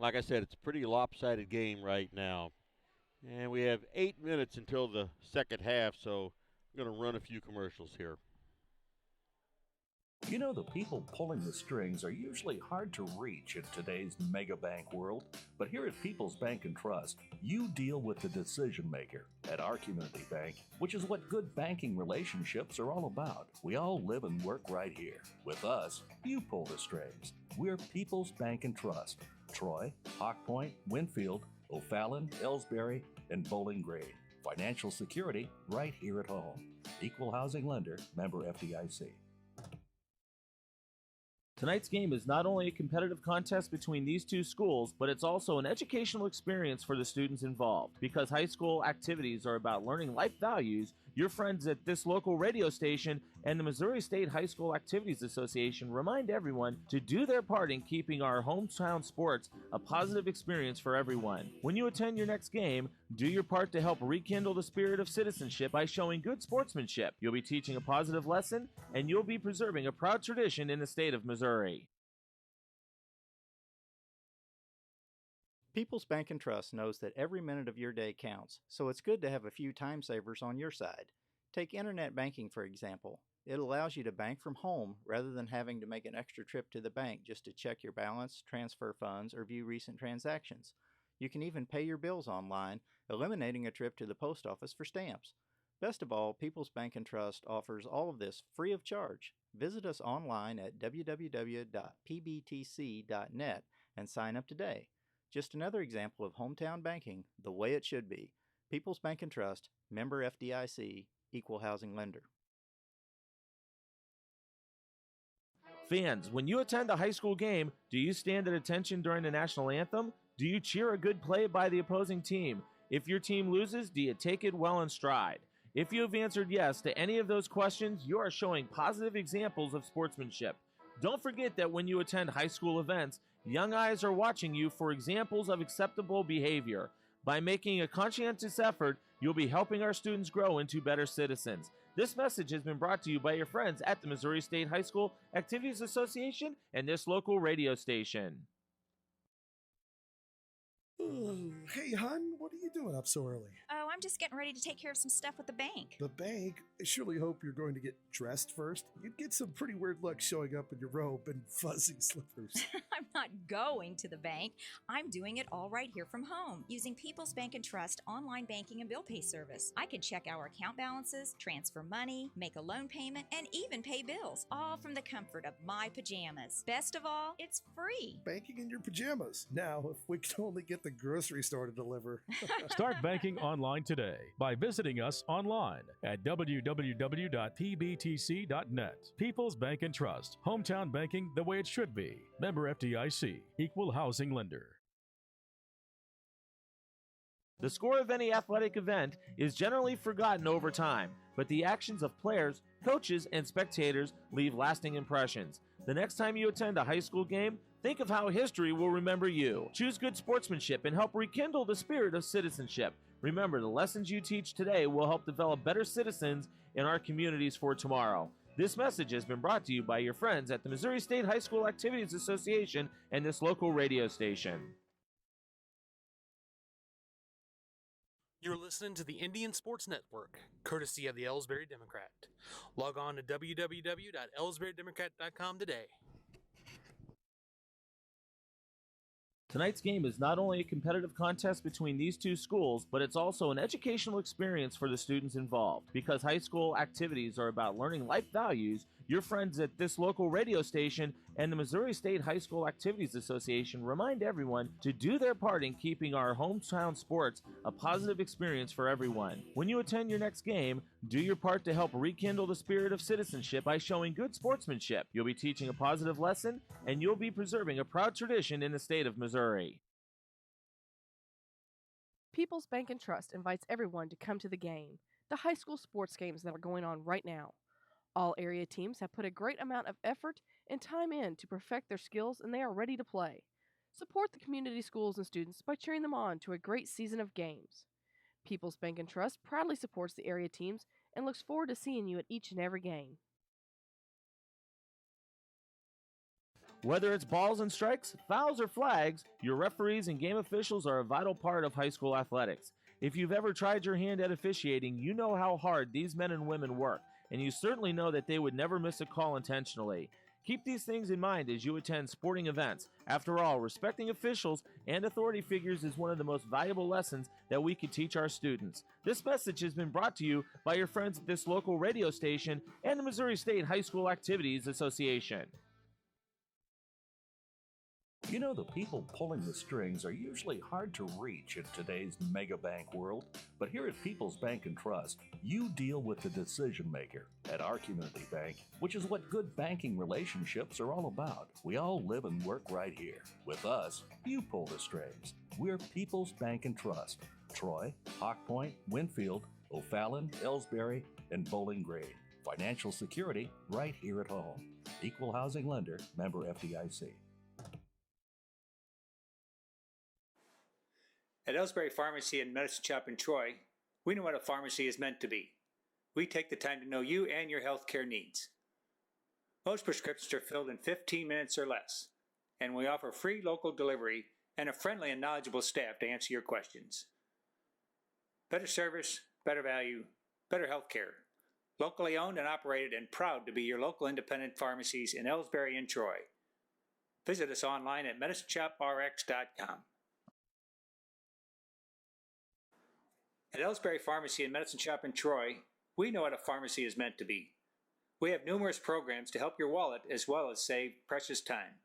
like I said, it's a pretty lopsided game right now. And we have 8 minutes until the second half, so I'm going to run a few commercials here. You know, the people pulling the strings are usually hard to reach in today's mega bank world, but here at People's Bank and Trust, you deal with the decision maker. At our community bank, which is what good banking relationships are all about, we all live and work right here. With us, you pull the strings. We're People's Bank and Trust. Troy, Hawk Point, Winfield, O'Fallon, Elsberry, and Bowling Green. Financial security right here at home. Equal housing lender, member FDIC. Tonight's game is not only a competitive contest between these two schools, but it's also an educational experience for the students involved. Because high school activities are about learning life values, your friends at this local radio station and the Missouri State High School Activities Association remind everyone to do their part in keeping our hometown sports a positive experience for everyone. When you attend your next game, do your part to help rekindle the spirit of citizenship by showing good sportsmanship. You'll be teaching a positive lesson, and you'll be preserving a proud tradition in the state of Missouri. People's Bank and Trust knows that every minute of your day counts, so it's good to have a few time savers on your side. Take internet banking, for example. It allows you to bank from home rather than having to make an extra trip to the bank just to check your balance, transfer funds, or view recent transactions. You can even pay your bills online, eliminating a trip to the post office for stamps. Best of all, People's Bank and Trust offers all of this free of charge. Visit us online at www.pbtc.net and sign up today. Just another example of hometown banking the way it should be. People's Bank and Trust, member FDIC, equal housing lender. Fans, when you attend a high school game, do you stand at attention during the national anthem? Do you cheer a good play by the opposing team? If your team loses, do you take it well in stride? If you have answered yes to any of those questions, you are showing positive examples of sportsmanship. Don't forget that when you attend high school events, young eyes are watching you for examples of acceptable behavior. By making a conscientious effort, you'll be helping our students grow into better citizens. This message has been brought to you by your friends at the Missouri State High School Activities Association and this local radio station. Hey, hon, what are you doing up so early? Oh, I'm just getting ready to take care of some stuff with the bank. The bank? I surely hope you're going to get dressed first. You'd get some pretty weird luck showing up in your robe and fuzzy slippers. I'm not going to the bank. I'm doing it all right here from home using People's Bank and Trust online banking and bill pay service. I can check our account balances, transfer money, make a loan payment, and even pay bills, all from the comfort of my pajamas. Best of all, it's free. Banking in your pajamas. Now, if we could only get the grocery store to deliver. Start banking online today by visiting us online at www.pbtc.net. People's Bank and Trust. Hometown banking the way it should be. Member FDIC. Equal housing lender. The score of any athletic event is generally forgotten over time, but the actions of players, coaches, and spectators leave lasting impressions. The next time you attend a high school game, think of how history will remember you. Choose good sportsmanship and help rekindle the spirit of citizenship. Remember, the lessons you teach today will help develop better citizens in our communities for tomorrow. This message has been brought to you by your friends at the Missouri State High School Activities Association and this local radio station. You're listening to the Indian Sports Network, courtesy of the Elsberry Democrat. Log on to www.elsberrydemocrat.com today. Tonight's game is not only a competitive contest between these two schools, but it's also an educational experience for the students involved. Because high school activities are about learning life values, your friends at this local radio station and the Missouri State High School Activities Association remind everyone to do their part in keeping our hometown sports a positive experience for everyone. When you attend your next game, do your part to help rekindle the spirit of citizenship by showing good sportsmanship. You'll be teaching a positive lesson, and you'll be preserving a proud tradition in the state of Missouri. People's Bank and Trust invites everyone to come to the game, the high school sports games that are going on right now. All area teams have put a great amount of effort and time in to perfect their skills, and they are ready to play. Support the community schools and students by cheering them on to a great season of games. People's Bank and Trust proudly supports the area teams and looks forward to seeing you at each and every game. Whether it's balls and strikes, fouls, or flags, your referees and game officials are a vital part of high school athletics. If you've ever tried your hand at officiating, you know how hard these men and women work, and you certainly know that they would never miss a call intentionally. Keep these things in mind as you attend sporting events. After all, respecting officials and authority figures is one of the most valuable lessons that we could teach our students. This message has been brought to you by your friends at this local radio station and the Missouri State High School Activities Association. You know, the people pulling the strings are usually hard to reach in today's mega bank world, but here at People's Bank and Trust, you deal with the decision maker at our community bank, which is what good banking relationships are all about. We all live and work right here. With us, you pull the strings. We're People's Bank and Trust. Troy, Hawk Point, Winfield, O'Fallon, Elsberry, and Bowling Green. Financial security right here at home. Equal housing lender, member FDIC. At Elsberry Pharmacy and Medicine Shop in Troy, we know what a pharmacy is meant to be. We take the time to know you and your healthcare needs. Most prescriptions are filled in 15 minutes or less, and we offer free local delivery and a friendly and knowledgeable staff to answer your questions. Better service, better value, better healthcare. Locally owned and operated and proud to be your local independent pharmacies in Elsberry and Troy. Visit us online at MedicineShopRx.com. At Elsberry Pharmacy and Medicine Shop in Troy, we know what a pharmacy is meant to be. We have numerous programs to help your wallet as well as save precious time.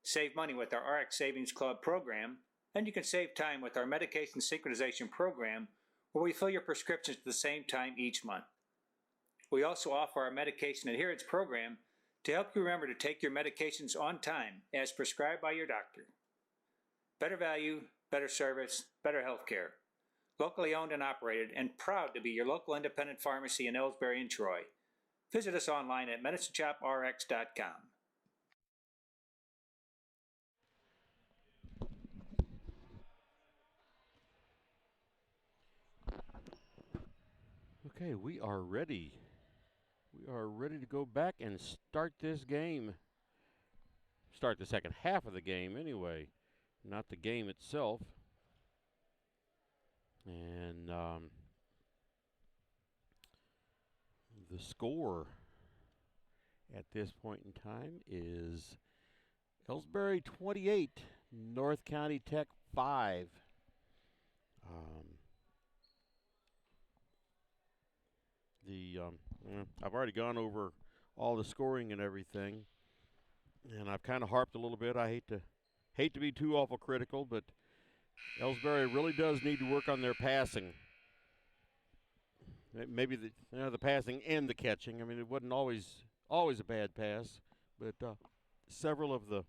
Save money with our RX Savings Club program, and you can save time with our medication synchronization program, where we fill your prescriptions at the same time each month. We also offer our medication adherence program to help you remember to take your medications on time as prescribed by your doctor. Better value, better service, better health care. Locally owned and operated and proud to be your local independent pharmacy in Elsberry and Troy. Visit us online at MedicineShopRx.com. Okay, we are ready. We are ready to go back and start this game. Start the second half of the game anyway, not the game itself. And the score at this point in time is Elsberry 28, North County Tech 5. I've already gone over all the scoring and everything, and I've kind of harped a little bit. I hate to be too awful critical, but Elsberry really does need to work on their passing. Maybe the passing and the catching. I mean, it wasn't always a bad pass, but several of the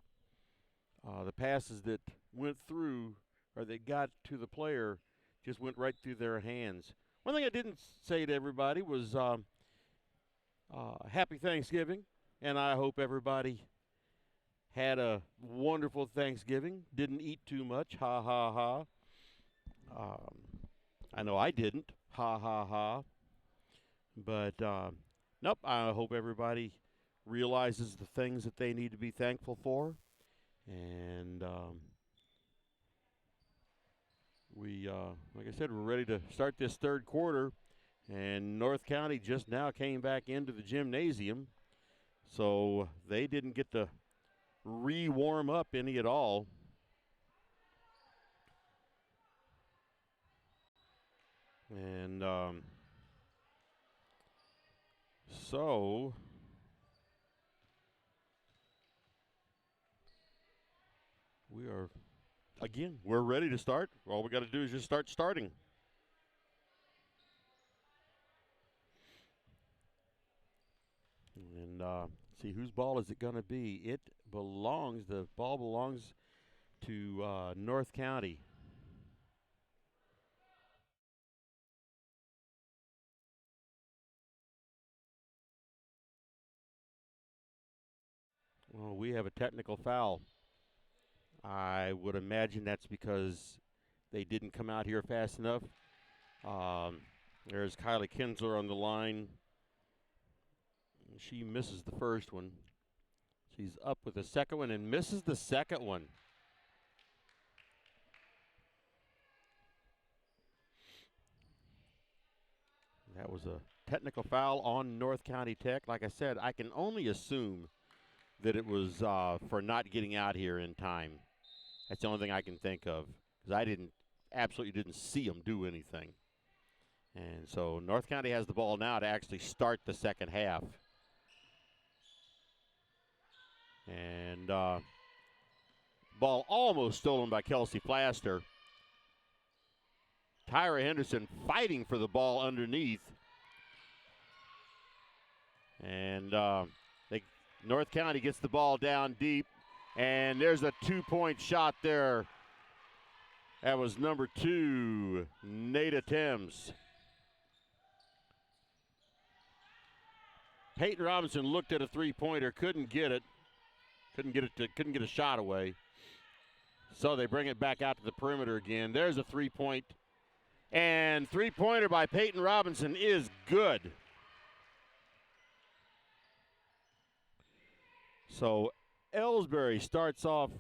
passes that went through or that got to the player just went right through their hands. One thing I didn't say to everybody was Happy Thanksgiving, and I hope everybody had a wonderful Thanksgiving. Didn't eat too much. Ha, ha, ha. I know I didn't. Ha, ha, ha. But, nope, I hope everybody realizes the things that they need to be thankful for. And like I said, we're ready to start this third quarter. And North County just now came back into the gymnasium. So they didn't get to re-warm up any at all. And so we're ready to start. All we got to do is just start starting. And see, whose ball is it going to be? The ball belongs to North County. Well, we have a technical foul. I would imagine that's because they didn't come out here fast enough. There's Kylie Kinsler on the line. She misses the first one. She's up with the second one and misses the second one. That was a technical foul on North County Tech. Like I said, I can only assume that it was for not getting out here in time. That's the only thing I can think of, because I absolutely didn't see them do anything. And so North County has the ball now to actually start the second half. And ball almost stolen by Kelsey Flaster. Tyra Henderson fighting for the ball underneath. And North County gets the ball down deep. And there's a two-point shot there. That was number 2, Nada Thames. Peyton Robinson looked at a three-pointer, couldn't get it. Couldn't get a shot away. So they bring it back out to the perimeter again. There's a three-point. And three-pointer by Peyton Robinson is good. So Elsberry starts off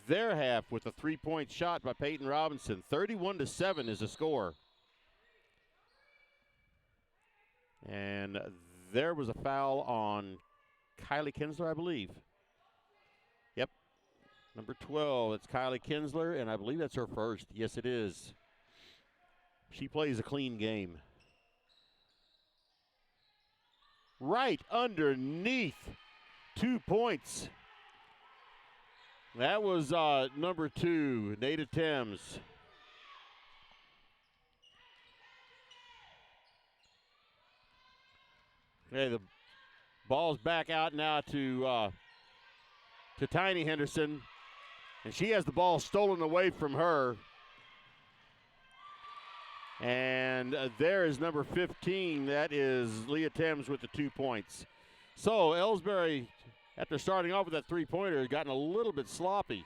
their half with a three-point shot by Peyton Robinson. 31-7 is the score. And there was a foul on Kylie Kinsler, I believe. Yep, number 12, it's Kylie Kinsler, and I believe that's her first. Yes, it is. She plays a clean game. Right underneath, 2 points. That was number 2, Nada Thames. Okay, the ball's back out now to Tiny Henderson, and she has the ball stolen away from her. And there is number 15. That is Leah Thames with the 2 points. So Elsberry, after starting off with that three-pointer, has gotten a little bit sloppy.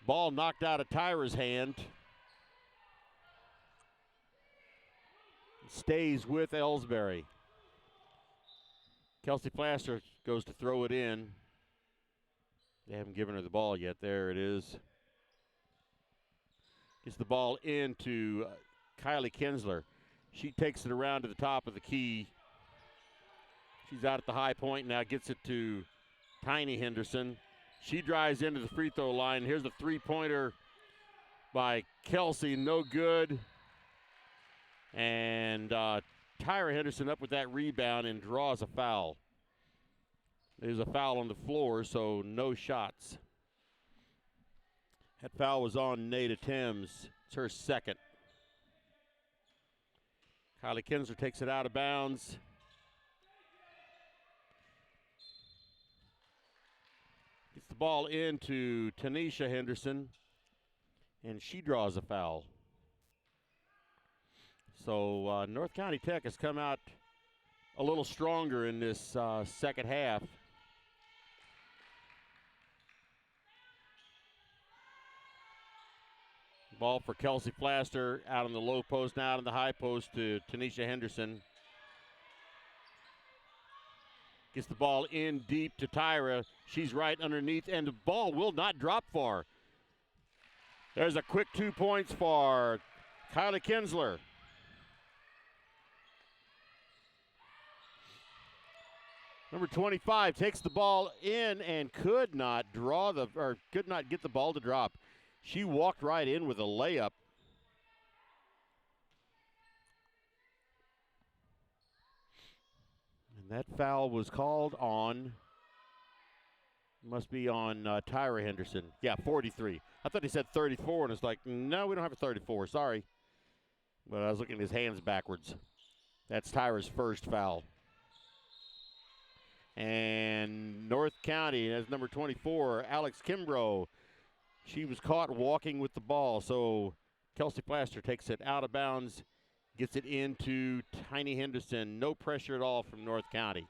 Ball knocked out of Tyra's hand. Stays with Elsberry. Kelsey Plaster goes to throw it in. They haven't given her the ball yet. There it is. Gets the ball into Kylie Kinsler. She takes it around to the top of the key. She's out at the high point now, gets it to Tiny Henderson. She drives into the free throw line. Here's the three-pointer by Kelsey, no good. And Tyra Henderson up with that rebound and draws a foul. There's a foul on the floor, so no shots. That foul was on Nada Thames. It's her second. Kylie Kinsler takes it out of bounds. Gets the ball into Tanisha Henderson, and she draws a foul. So North County Tech has come out a little stronger in this second half. Ball for Kelsey Plaster out on the low post, now out on the high post to Tanisha Henderson. Gets the ball in deep to Tyra. She's right underneath, and the ball will not drop far. There's a quick 2 points for Kylie Kinsler. Number 25 takes the ball in and could not get the ball to drop. She walked right in with a layup. And that foul was called on, must be on Tyra Henderson. Yeah, 43. I thought he said 34, and it's like, no, we don't have a 34, sorry. But I was looking at his hands backwards. That's Tyra's first foul. And North County, that's number 24, Alex Kimbrough. She was caught walking with the ball, so Kelsey Plaster takes it out of bounds, gets it into Tiny Henderson. No pressure at all from North County.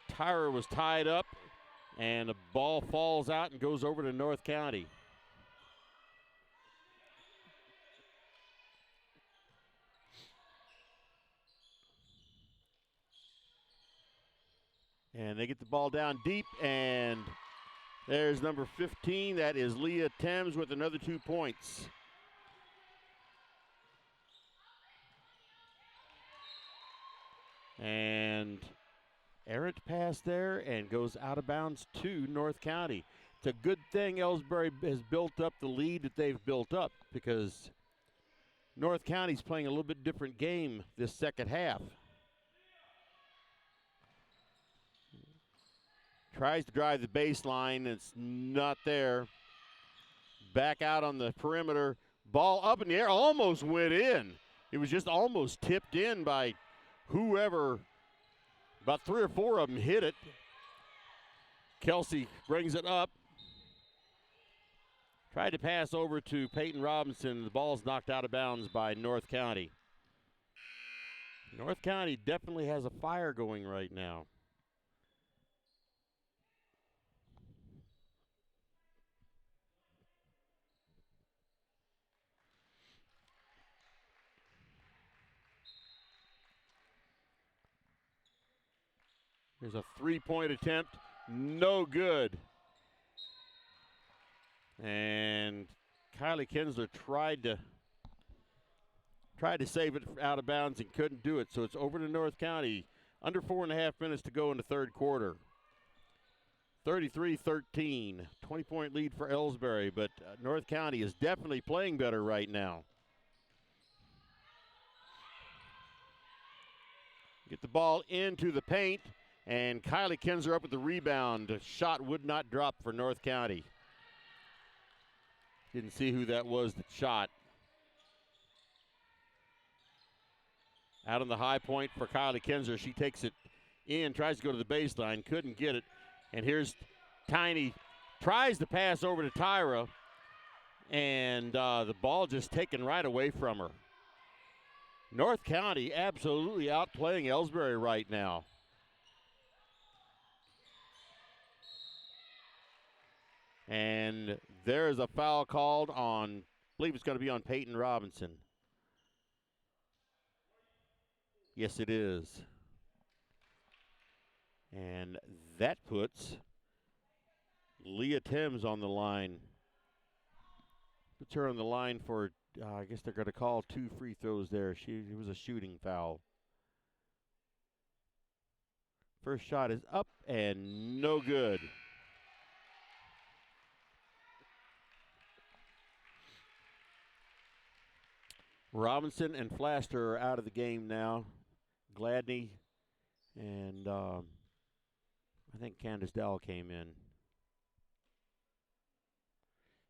Tyra was tied up, and the ball falls out and goes over to North County. And they get the ball down deep, and there's number 15. That is Leah Thames with another 2 points. And errant pass there and goes out of bounds to North County. It's a good thing Elsberry has built up the lead that they've built up, because North County's playing a little bit different game this second half. Tries to drive the baseline. It's not there. Back out on the perimeter. Ball up in the air. Almost went in. It was just almost tipped in by whoever. About 3 or 4 of them hit it. Kelsey brings it up. Tried to pass over to Peyton Robinson. The ball's knocked out of bounds by North County. North County definitely has a fire going right now. There's a 3-point attempt. No good. And Kylie Kinsler tried to save it out of bounds and couldn't do it. So it's over to North County. Under 4.5 minutes to go in the third quarter. 33-13, 20-point lead for Elsberry, but North County is definitely playing better right now. Get the ball into the paint, and Kylie Kinsler up with the rebound. The shot would not drop for North County. Didn't see who that was that shot. Out on the high point for Kylie Kinsler. She takes it in, tries to go to the baseline, couldn't get it. And here's Tiny, tries to pass over to Tyra, and the ball just taken right away from her. North County absolutely outplaying Elsberry right now. And there is a foul called on, I believe it's going to be on Peyton Robinson. Yes, it is. And that puts Leah Timms on the line. Puts her on the line for, I guess they're going to call 2 free throws there. It was a shooting foul. First shot is up and no good. Robinson and Flaster are out of the game now. Gladney and I think Candace Dowell came in.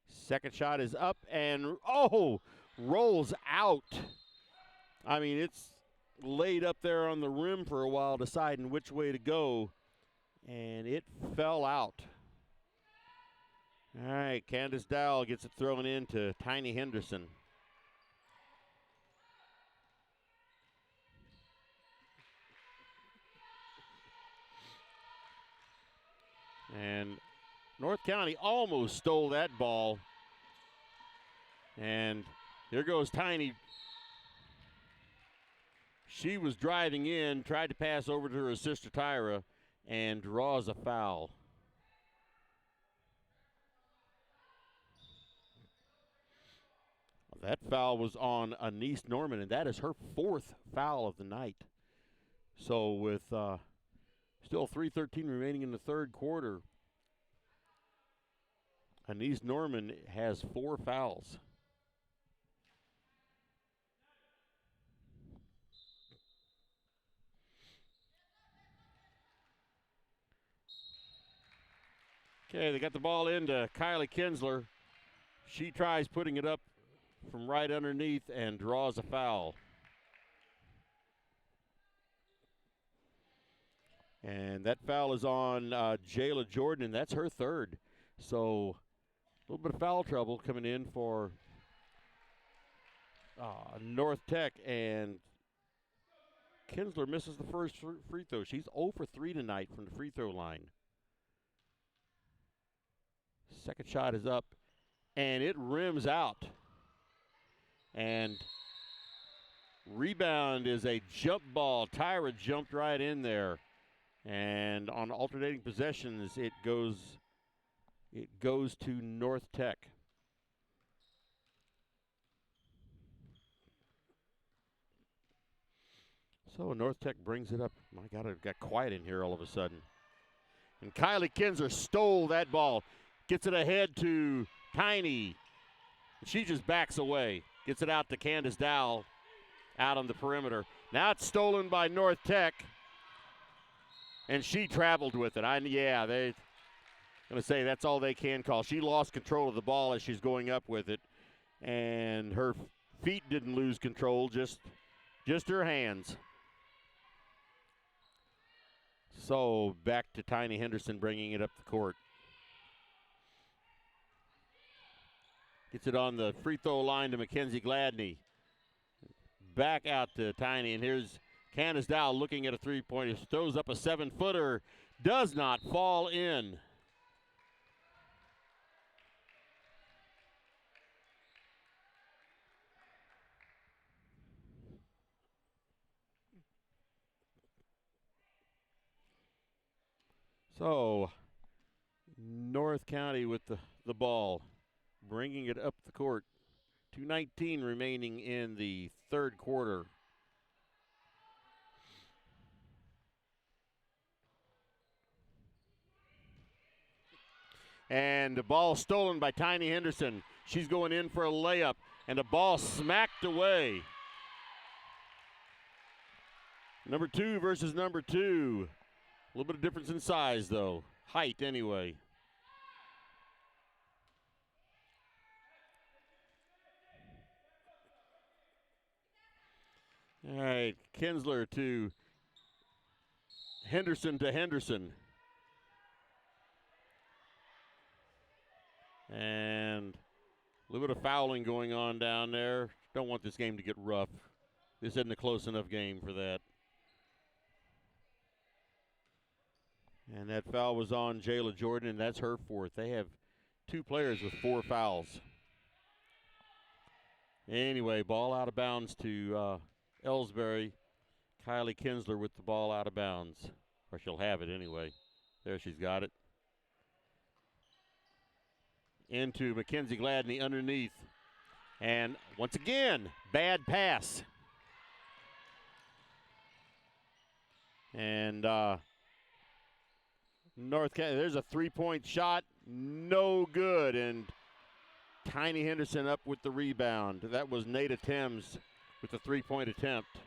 Second shot is up and, rolls out. I mean, it's laid up there on the rim for a while, deciding which way to go, and it fell out. All right, Candace Dowell gets it thrown in to Tiny Henderson. And North County almost stole that ball. And here goes Tiny. She was driving in, tried to pass over to her sister Tyra, and draws a foul. That foul was on Anise Norman, and that is her 4th foul of the night. So with still 3:13 remaining in the third quarter, Anise Norman has 4 fouls. Okay, they got the ball into Kylie Kinsler. She tries putting it up from right underneath and draws a foul. And that foul is on Jayla Jordan, and that's her 3rd. So a little bit of foul trouble coming in for North Tech, and Kinsler misses the first free throw. She's 0 for 3 tonight from the free throw line. Second shot is up, and it rims out. And rebound is a jump ball. Tyra jumped right in there. And on alternating possessions, it goes to North Tech. So North Tech brings it up. My God, it got quiet in here all of a sudden. And Kylie Kinsler stole that ball. Gets it ahead to Tiny. She just backs away. Gets it out to Candace Dowell out on the perimeter. Now it's stolen by North Tech. And she traveled with it. They're going to say that's all they can call. She lost control of the ball as she's going up with it. And her feet didn't lose control, just her hands. So back to Tiny Henderson bringing it up the court. Gets it on the free throw line to Mackenzie Gladney. Back out to Tiny, and here's Candace Dowell looking at a three-pointer. Throws up a 7-footer. Does not fall in. So North County with the ball. bringing it up the court. 2:19 remaining in the third quarter. And the ball stolen by Tiny Henderson. She's going in for a layup, and the ball smacked away. Number 2 versus number 2. A little bit of difference in size, though. Height, anyway. All right, Kinsler to Henderson. And a little bit of fouling going on down there. Don't want this game to get rough. This isn't a close enough game for that. And that foul was on Jayla Jordan, and that's her 4th. They have 2 players with 4 fouls. Anyway, ball out of bounds to Elsberry. Kylie Kinsler with the ball out of bounds. Or she'll have it anyway. There, she's got it. Into Mackenzie Gladney underneath. And once again, bad pass. And there's a 3-point shot. No good. And Tiny Henderson up with the rebound. That was Nada Thames with the 3-point attempt.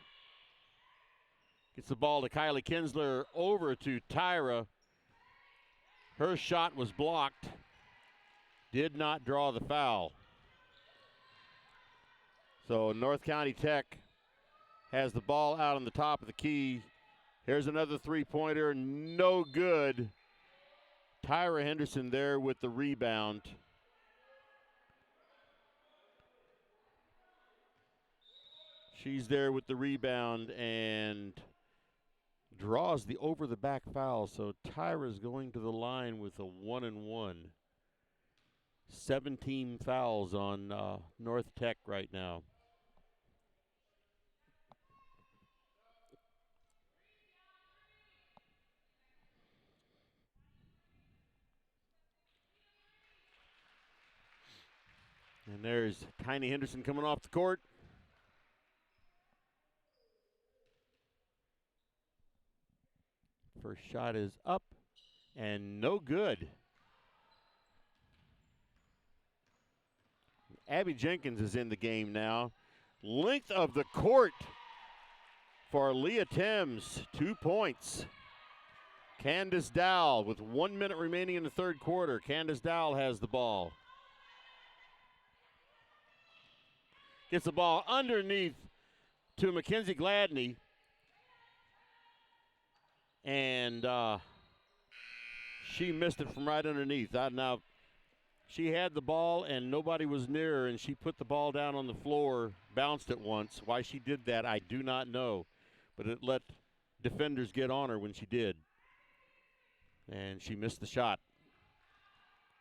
Gets the ball to Kylie Kinsler over to Tyra. Her shot was blocked. Did not draw the foul. So North County Tech has the ball out on the top of the key. Here's another 3-pointer, no good. Tyra Henderson there with the rebound. She's there with the rebound and draws the over-the-back foul. So Tyra's going to the line with a 1-and-1. 17 fouls on North Tech right now. And there's Tiny Henderson coming off the court. First shot is up and no good. Abby Jenkins is in the game now. Length of the court for Leah Thames, 2 points. Candace Dowell with 1 minute remaining in the third quarter. Candace Dowell has the ball. Gets the ball underneath to Mackenzie Gladney. And she missed it from right underneath. Now, she had the ball and nobody was near her, and she put the ball down on the floor, bounced it once. Why she did that, I do not know. But it let defenders get on her when she did. And she missed the shot.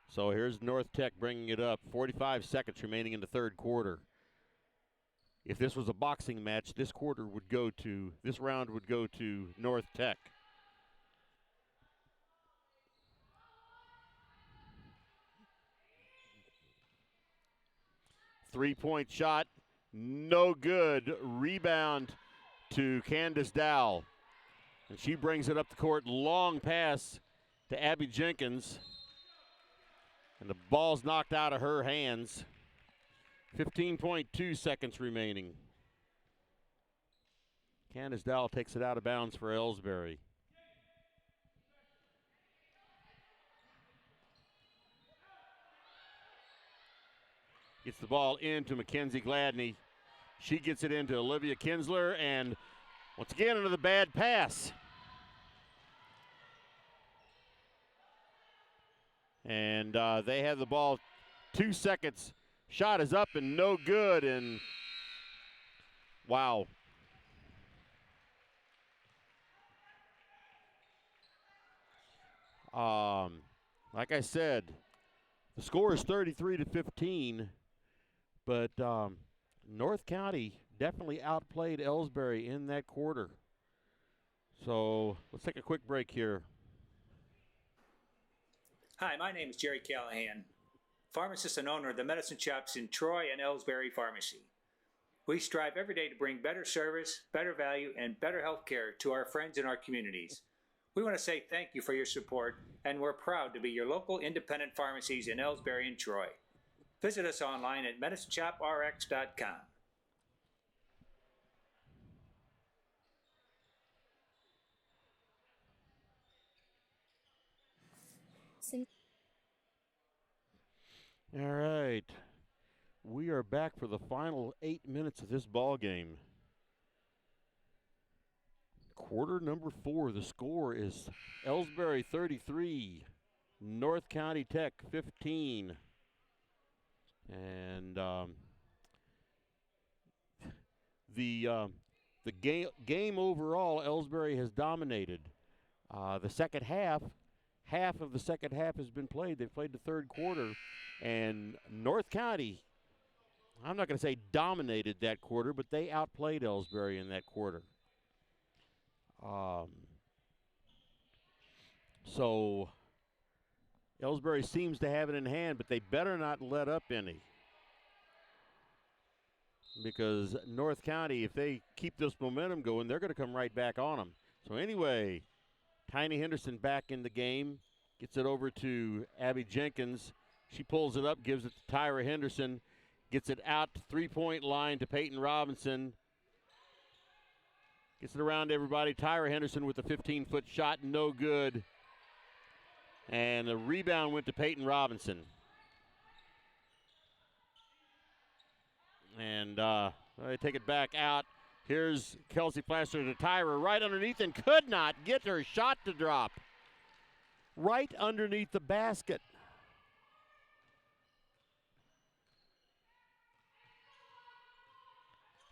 So here's North Tech bringing it up. 45 seconds remaining in the third quarter. If this was a boxing match, this round would go to North Tech. Three-point shot, no good. Rebound to Candace Dowell. And she brings it up the court. Long pass to Abby Jenkins. And the ball's knocked out of her hands. 15.2 seconds remaining. Candace Dowell takes it out of bounds for Elsberry. Gets the ball into Mackenzie Gladney. She gets it into Olivia Kinsler, and once again another bad pass. And they have the ball 2 seconds. Shot is up and no good, and wow. Like I said, the score is 33-15, but North County definitely outplayed Elsberry in that quarter. So let's take a quick break here. Hi, my name is Jerry Callahan. pharmacist and owner of the medicine shops in Troy and Elsberry Pharmacy. We strive every day to bring better service, better value, and better health care to our friends in our communities. We want to say thank you for your support, and we're proud to be your local independent pharmacies in Elsberry and Troy. Visit us online at medicineshoprx.com. All right. We are back for the final 8 minutes of this ball game. Quarter number 4. The score is Elsberry 33, North County Tech 15. And the game overall, Elsberry has dominated. The second half of the second half has been played. They've played the third quarter, and North County, I'm not going to say dominated that quarter, but they outplayed Elsberry in that quarter. So Elsberry seems to have it in hand, but they better not let up any. Because North County, if they keep this momentum going, they're going to come right back on them. So anyway, Tiny Henderson back in the game, gets it over to Abby Jenkins. She pulls it up, gives it to Tyra Henderson, gets it out to three-point line to Peyton Robinson. Gets it around to everybody. Tyra Henderson with a 15-foot shot, no good. And the rebound went to Peyton Robinson. And they take it back out. Here's Kelsey Plaster to Tyra right underneath and could not get her shot to drop. Right underneath the basket.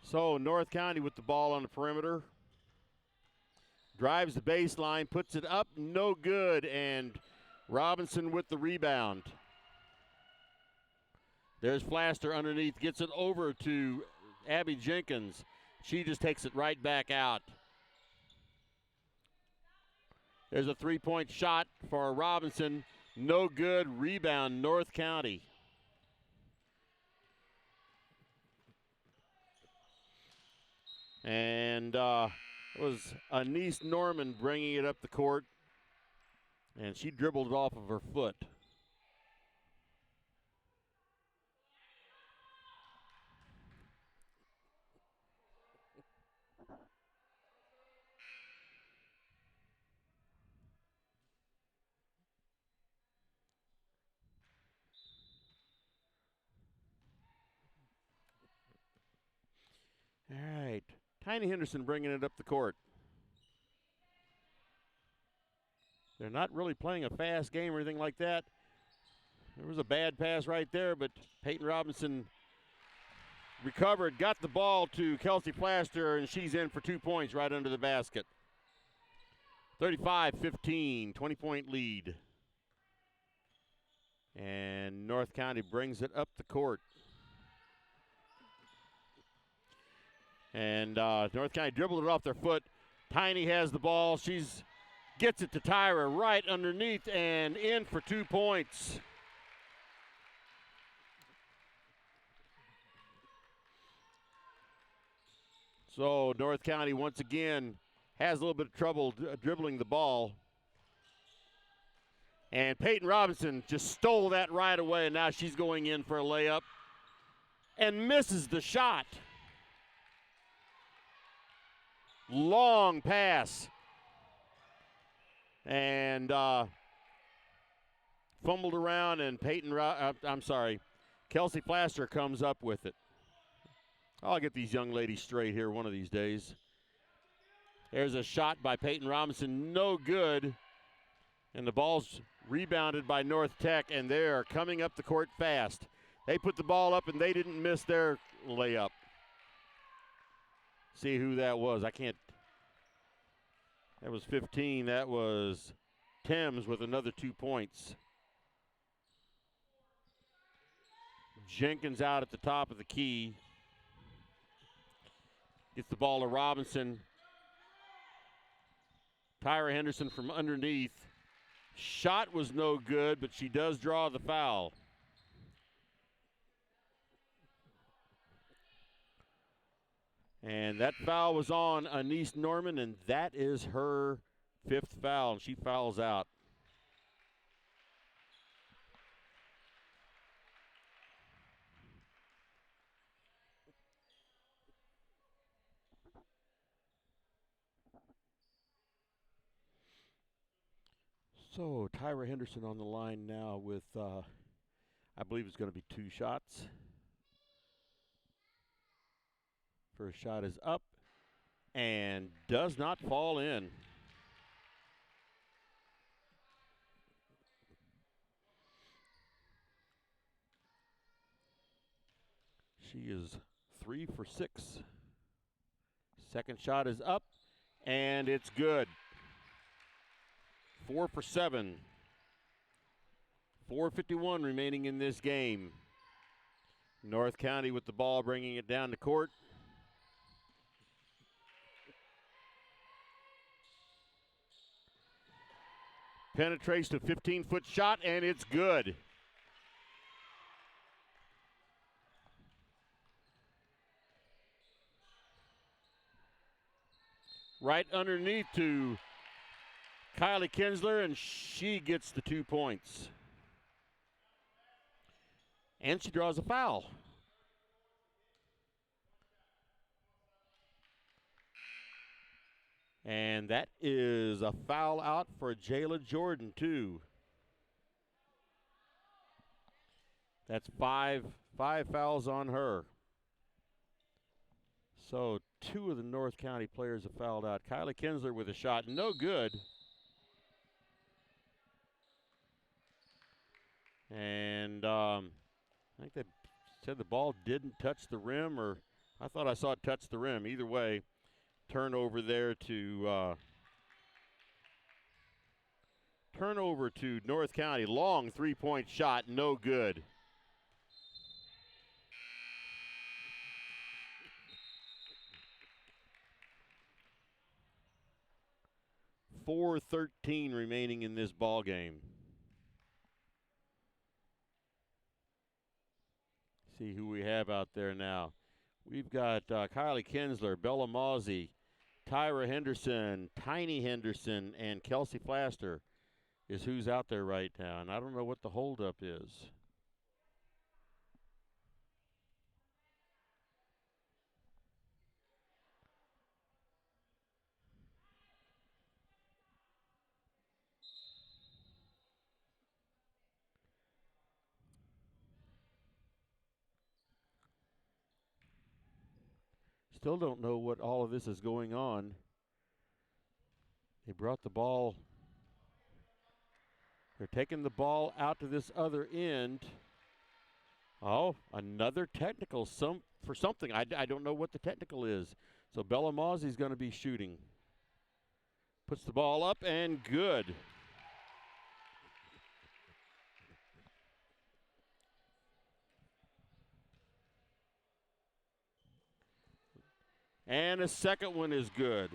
So North County with the ball on the perimeter. Drives the baseline, puts it up, no good, and Robinson with the rebound. There's Flaster underneath, gets it over to Abby Jenkins. She just takes it right back out. There's a three-point shot for Robinson. No good. Rebound, North County. And it was Anise Norman bringing it up the court. And she dribbled it off of her foot. All right, Tiny Henderson bringing it up the court. They're not really playing a fast game or anything like that. There was a bad pass right there, but Peyton Robinson recovered, got the ball to Kelsey Plaster, and she's in for 2 points right under the basket. 35-15, 20-point lead. And North County brings it up the court. And North County dribbled it off their foot. Tiny has the ball. She's gets it to Tyra right underneath and in for 2 points. So North County once again has a little bit of trouble dribbling the ball. And Peyton Robinson just stole that right away, and now she's going in for a layup and misses the shot. Long pass. And fumbled around, and Kelsey Plaster comes up with it. I'll get these young ladies straight here one of these days. There's a shot by Peyton Robinson, no good. And the ball's rebounded by North Tech, and they're coming up the court fast. They put the ball up, and they didn't miss their layup. See who that was. That was 15. That was Thames with another 2 points. Jenkins out at the top of the key. Gets the ball to Robinson. Tyra Henderson from underneath. Shot was no good, but she does draw the foul. And that foul was on Anise Norman, and that is her 5th foul, and she fouls out. So Tyra Henderson on the line now with, I believe it's going to be 2 shots. First shot is up and does not fall in. She is 3 for 6. Second shot is up and it's good. 4 for 7. 4:51 remaining in this game. North County with the ball, bringing it down to court. Penetrates to 15-foot shot, and it's good. Right underneath to Kylie Kinsler, and she gets the 2 points. And she draws a foul. And that is a foul out for Jayla Jordan, too. That's five fouls on her. So 2 of the North County players have fouled out. Kylie Kinsler with a shot, no good. And I think they said the ball didn't touch the rim, or I thought I saw it touch the rim. Either way, turnover there to North County. Long 3-point shot, no good. .413 remaining in this ball game. See who we have out there now. We've got Kylie Kinsler, Bella Mawsey, Tyra Henderson, Tiny Henderson, and Kelsey Flaster is who's out there right now. And I don't know what the holdup is. Still don't know what all of this is going on. They brought the ball. They're taking the ball out to this other end. Oh, another technical for something. I don't know what the technical is. So Bella Mawsey's going to be shooting. Puts the ball up and good. And a second one is good.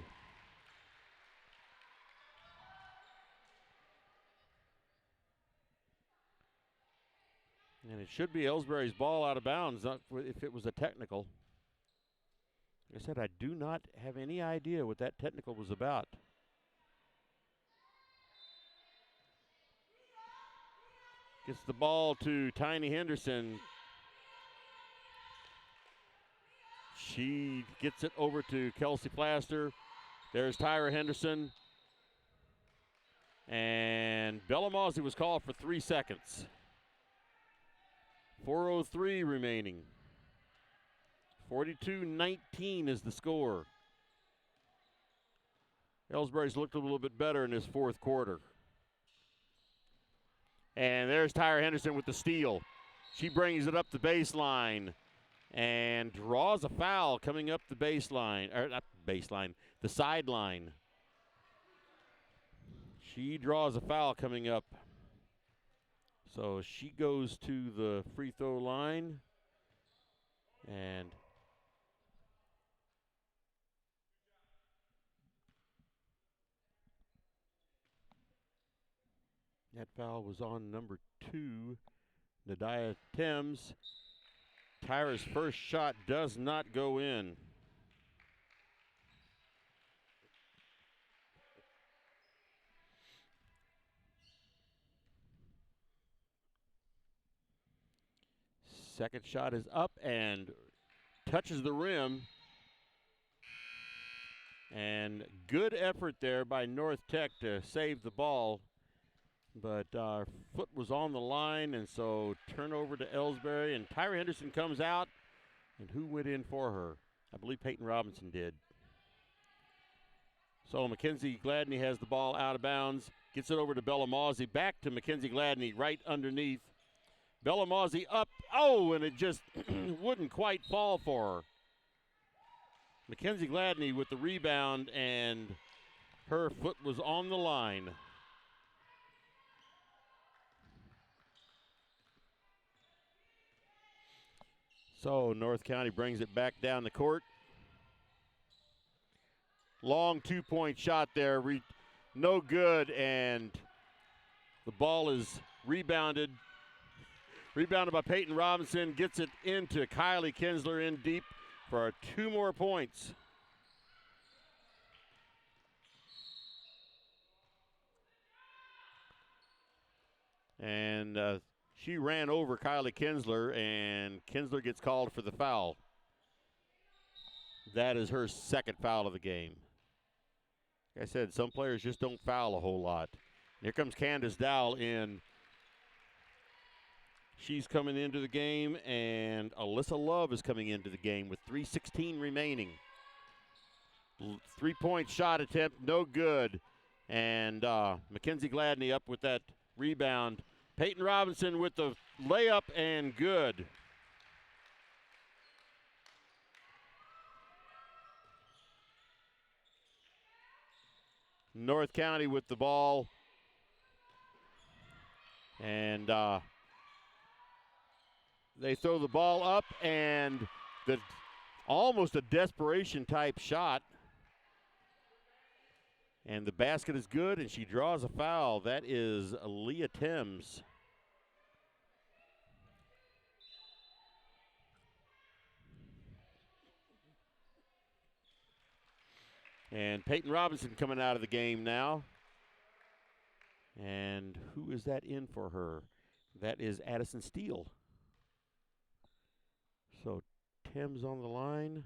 And it should be Elsberry's ball out of bounds, not if it was a technical. Like I said, I do not have any idea what that technical was about. Gets the ball to Tiny Henderson. She gets it over to Kelsey Plaster. There's Tyra Henderson. And Bella Mawsey was called for 3 seconds. 4:03 remaining. 42-19 is the score. Elsberry's looked a little bit better in this 4th quarter. And there's Tyra Henderson with the steal. She brings it up the baseline and draws a foul coming up the baseline, or not baseline, the sideline. She draws a foul coming up. So she goes to the free throw line, and that foul was on number 2, Nadia Thames. Tyra's first shot does not go in. Second shot is up and touches the rim. And good effort there by North Tech to save the ball. But foot was on the line, and so turnover to Elsberry. And Tyra Henderson comes out. And who went in for her? I believe Peyton Robinson did. So Mackenzie Gladney has the ball out of bounds. Gets it over to Bella Mawsey. Back to Mackenzie Gladney right underneath. Bella Mawsey up. Oh, and it just wouldn't quite fall for her. Mackenzie Gladney with the rebound, and her foot was on the line. So North County brings it back down the court. Long two-point shot there, no good, and the ball is rebounded. Rebounded by Peyton Robinson, gets it into Kylie Kinsler in deep for 2 more points. And she ran over Kylie Kinsler, and Kinsler gets called for the foul. That is her second foul of the game. Like I said, some players just don't foul a whole lot. Here comes Candace Dowell in. She's coming into the game, and Alyssa Love is coming into the game with 3:16 remaining. 3-point shot attempt, no good. And Mackenzie Gladney up with that rebound. Peyton Robinson with the layup, and good. North County with the ball. And they throw the ball up, and almost a desperation type shot. And the basket is good, and she draws a foul. That is Leah Thames. And Peyton Robinson coming out of the game now. And who is that in for her? That is Addison Steele. So Thames on the line.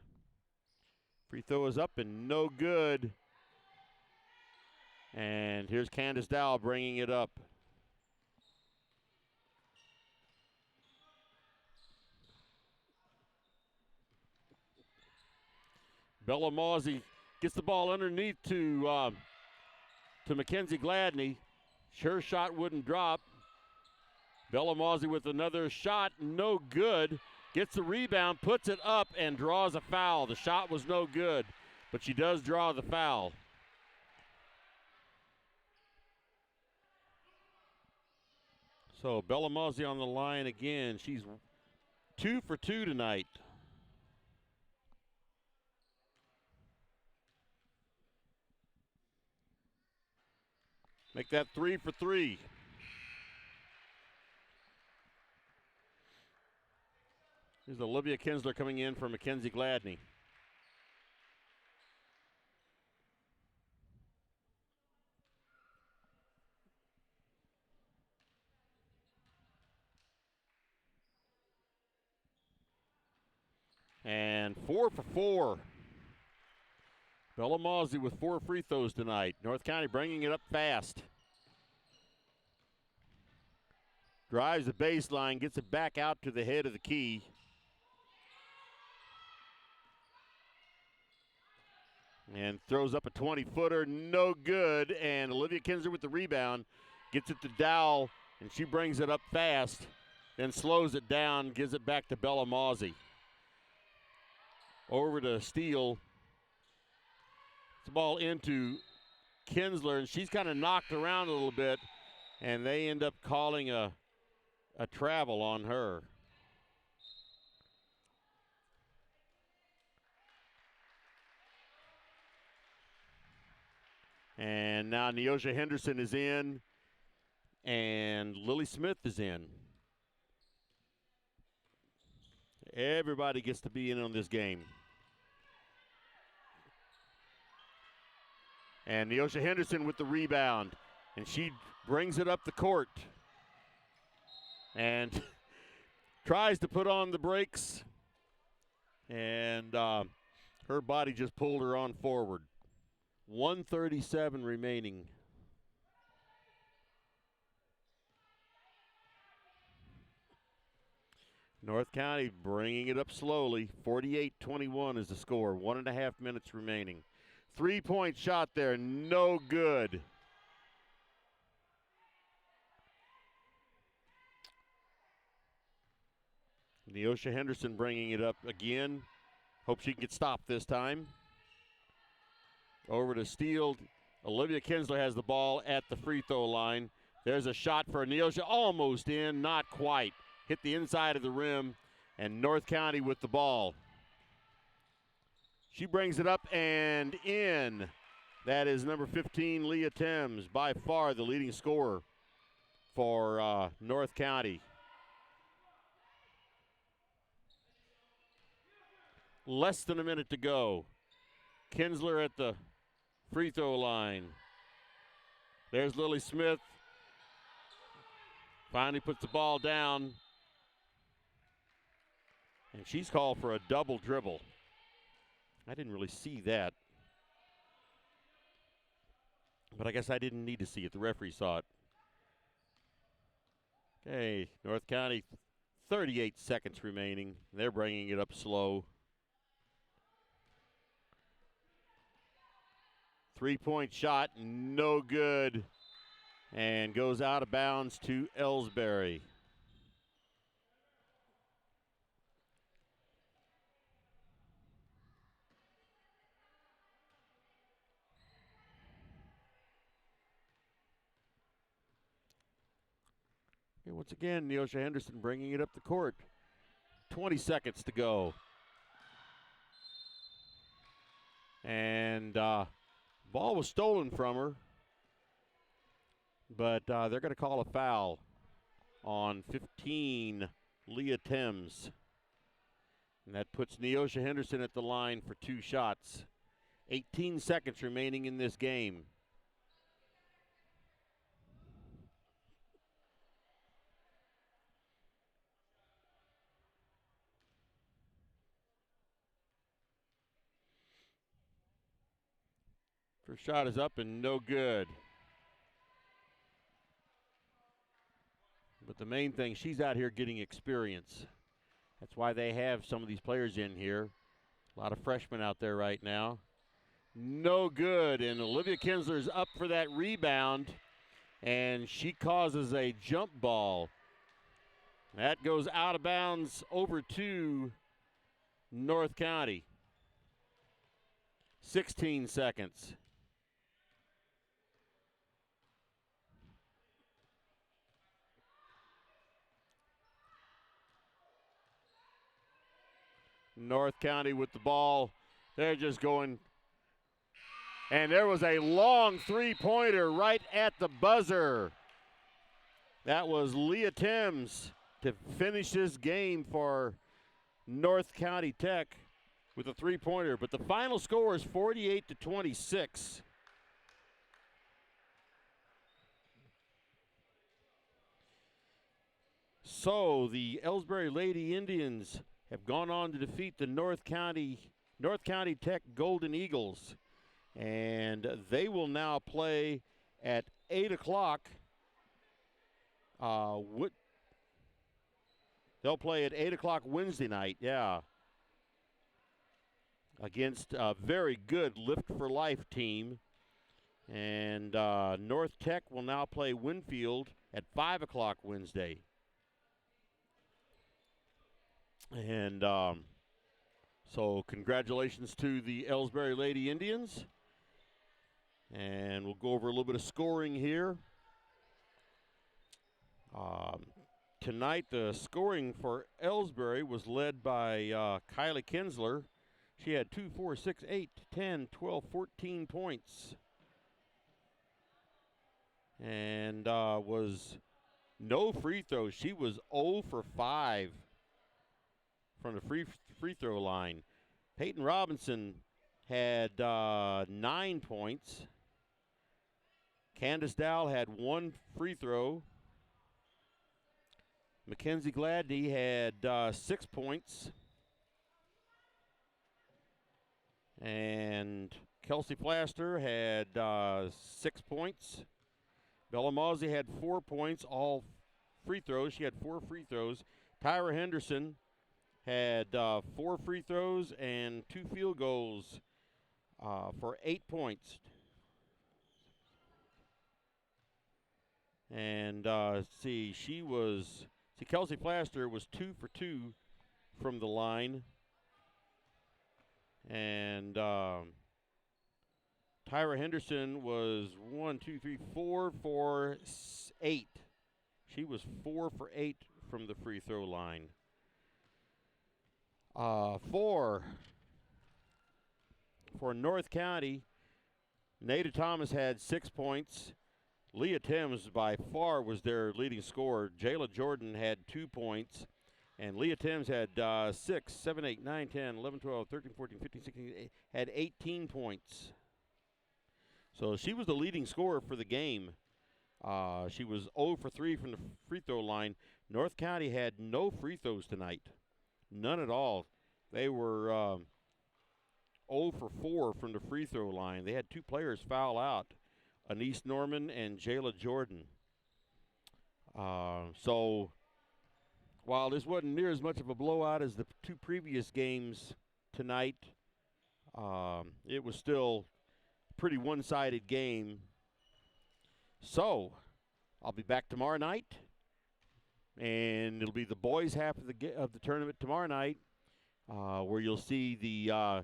Free throw is up and no good. And here's Candace Dowell bringing it up. Bella Mawsey gets the ball underneath to Mackenzie Gladney. Her shot wouldn't drop. Bella Mawsey with another shot, no good. Gets the rebound, puts it up, and draws a foul. The shot was no good, but she does draw the foul. So Bella Mawsey on the line again. She's 2 for 2 tonight. Make that 3 for 3. Here's Olivia Kinsler coming in for Mackenzie Gladney. And 4 for 4. Bella Mawsey with 4 free throws tonight. North County bringing it up fast. Drives the baseline, gets it back out to the head of the key. And throws up a 20-footer, no good. And Olivia Kinsler with the rebound, gets it to Dowell, and she brings it up fast, then slows it down, gives it back to Bella Mawsey. Over to Steele. The ball into Kinsler, and she's kind of knocked around a little bit, and they end up calling a travel on her. And now Neosha Henderson is in, and Lily Smith is in. Everybody gets to be in on this game. And Neosha Henderson with the rebound, and she brings it up the court. And tries to put on the brakes, and her body just pulled her on forward. 1:37 remaining. North County bringing it up slowly. 48-21 is the score. 1.5 minutes remaining. 3-point shot there, no good. Neosha Henderson bringing it up again. Hope she can get stopped this time. Over to Steele. Olivia Kinsler has the ball at the free throw line. There's a shot for Neosha, almost in, not quite. Hit the inside of the rim, and North County with the ball. She brings it up and in. That is number 15, Leah Thames, by far the leading scorer for North County. Less than a minute to go. Kinsler at the free throw line. There's Lily Smith. Finally puts the ball down. And she's called for a double dribble. I didn't really see that. But I guess I didn't need to see it. The referee saw it. Okay, North County, 38 seconds remaining. They're bringing it up slow. 3-point shot, no good. And goes out of bounds to Elsberry. Okay, once again, Neosha Henderson bringing it up the court. 20 seconds to go. And ball was stolen from her. But they're going to call a foul on 15, Leah Thames. And that puts Neosha Henderson at the line for 2 shots. 18 seconds remaining in this game. First shot is up and no good. But the main thing, she's out here getting experience. That's why they have some of these players in here. A lot of freshmen out there right now. No good, and Olivia Kinsler's up for that rebound, and she causes a jump ball. That goes out of bounds over to North County. 16 seconds. North County with the ball. They're just going. And there was a long three-pointer right at the buzzer. That was Leah Thames to finish this game for North County Tech with a three-pointer. But the final score is 48-26. So the Elsberry Lady Indians have gone on to defeat the North County Tech Golden Eagles. And they will now play at 8 o'clock. They'll play at 8 o'clock Wednesday night, yeah, against a very good Lift for Life team. And North Tech will now play Winfield at 5 o'clock Wednesday. And so congratulations to the Elsberry Lady Indians. And we'll go over a little bit of scoring here. Tonight, the scoring for Elsberry was led by Kylie Kinsler. She had 2, 4, 6, 8, 10, 12, 14 points. And was no free throws. She was 0 for 5 from the free throw line. Peyton Robinson had 9 points. Candace Dowell had 1 free throw. Mackenzie Gladney had 6 points. And Kelsey Flaster had 6 points. Bella Mozzie had 4 points, all free throws. She had 4 free throws. Tyra Henderson had 4 free throws and 2 field goals for 8 points. And Kelsey Flaster was 2 for 2 from the line. And Tyra Henderson was 4 for 8. She was 4 for 8 from the free throw line. For North County, Nada Thomas had 6 points. Leah Timms by far was their leading scorer. Jayla Jordan had 2 points. And Leah Timms had 6, 7, 8, 9, 10, 11, 12, 13, 14, 15, 16, had 18 points. So she was the leading scorer for the game. She was 0 for 3 from the free throw line. North County had no free throws tonight. None at all. They were 0 for 4 from the free throw line. They had 2 players foul out, Anise Norman and Jayla Jordan. So while this wasn't near as much of a blowout as the 2 previous games tonight, it was still a pretty one-sided game. So I'll be back tomorrow night, and it'll be the boys' half of the tournament tomorrow night, where you'll see the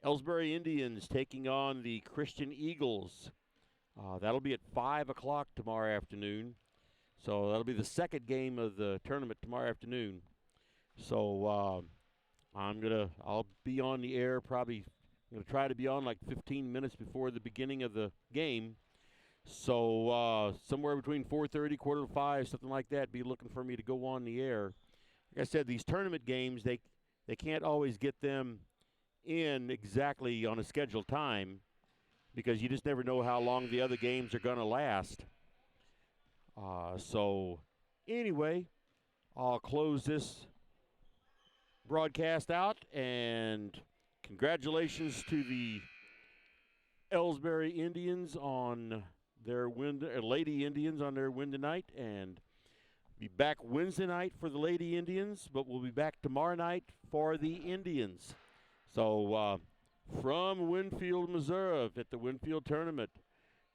Elsberry Indians taking on the Christian Eagles. That'll be at 5 o'clock tomorrow afternoon. So that'll be the second game of the tournament tomorrow afternoon. So I'll be on the air probably. I'm going to try to be on like 15 minutes before the beginning of the game. So somewhere between 4:30, 4:45, something like that, be looking for me to go on the air. Like I said, these tournament games, they can't always get them in exactly on a scheduled time because you just never know how long the other games are going to last. So anyway, I'll close this broadcast out, and congratulations to the Elsberry Indians on their win, Lady Indians on their win tonight, and be back Wednesday night for the Lady Indians, but we'll be back tomorrow night for the Indians. So from Winfield, Missouri at the Winfield Tournament,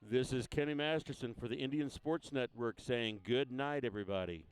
this is Kenny Masterson for the Indian Sports Network saying good night, everybody.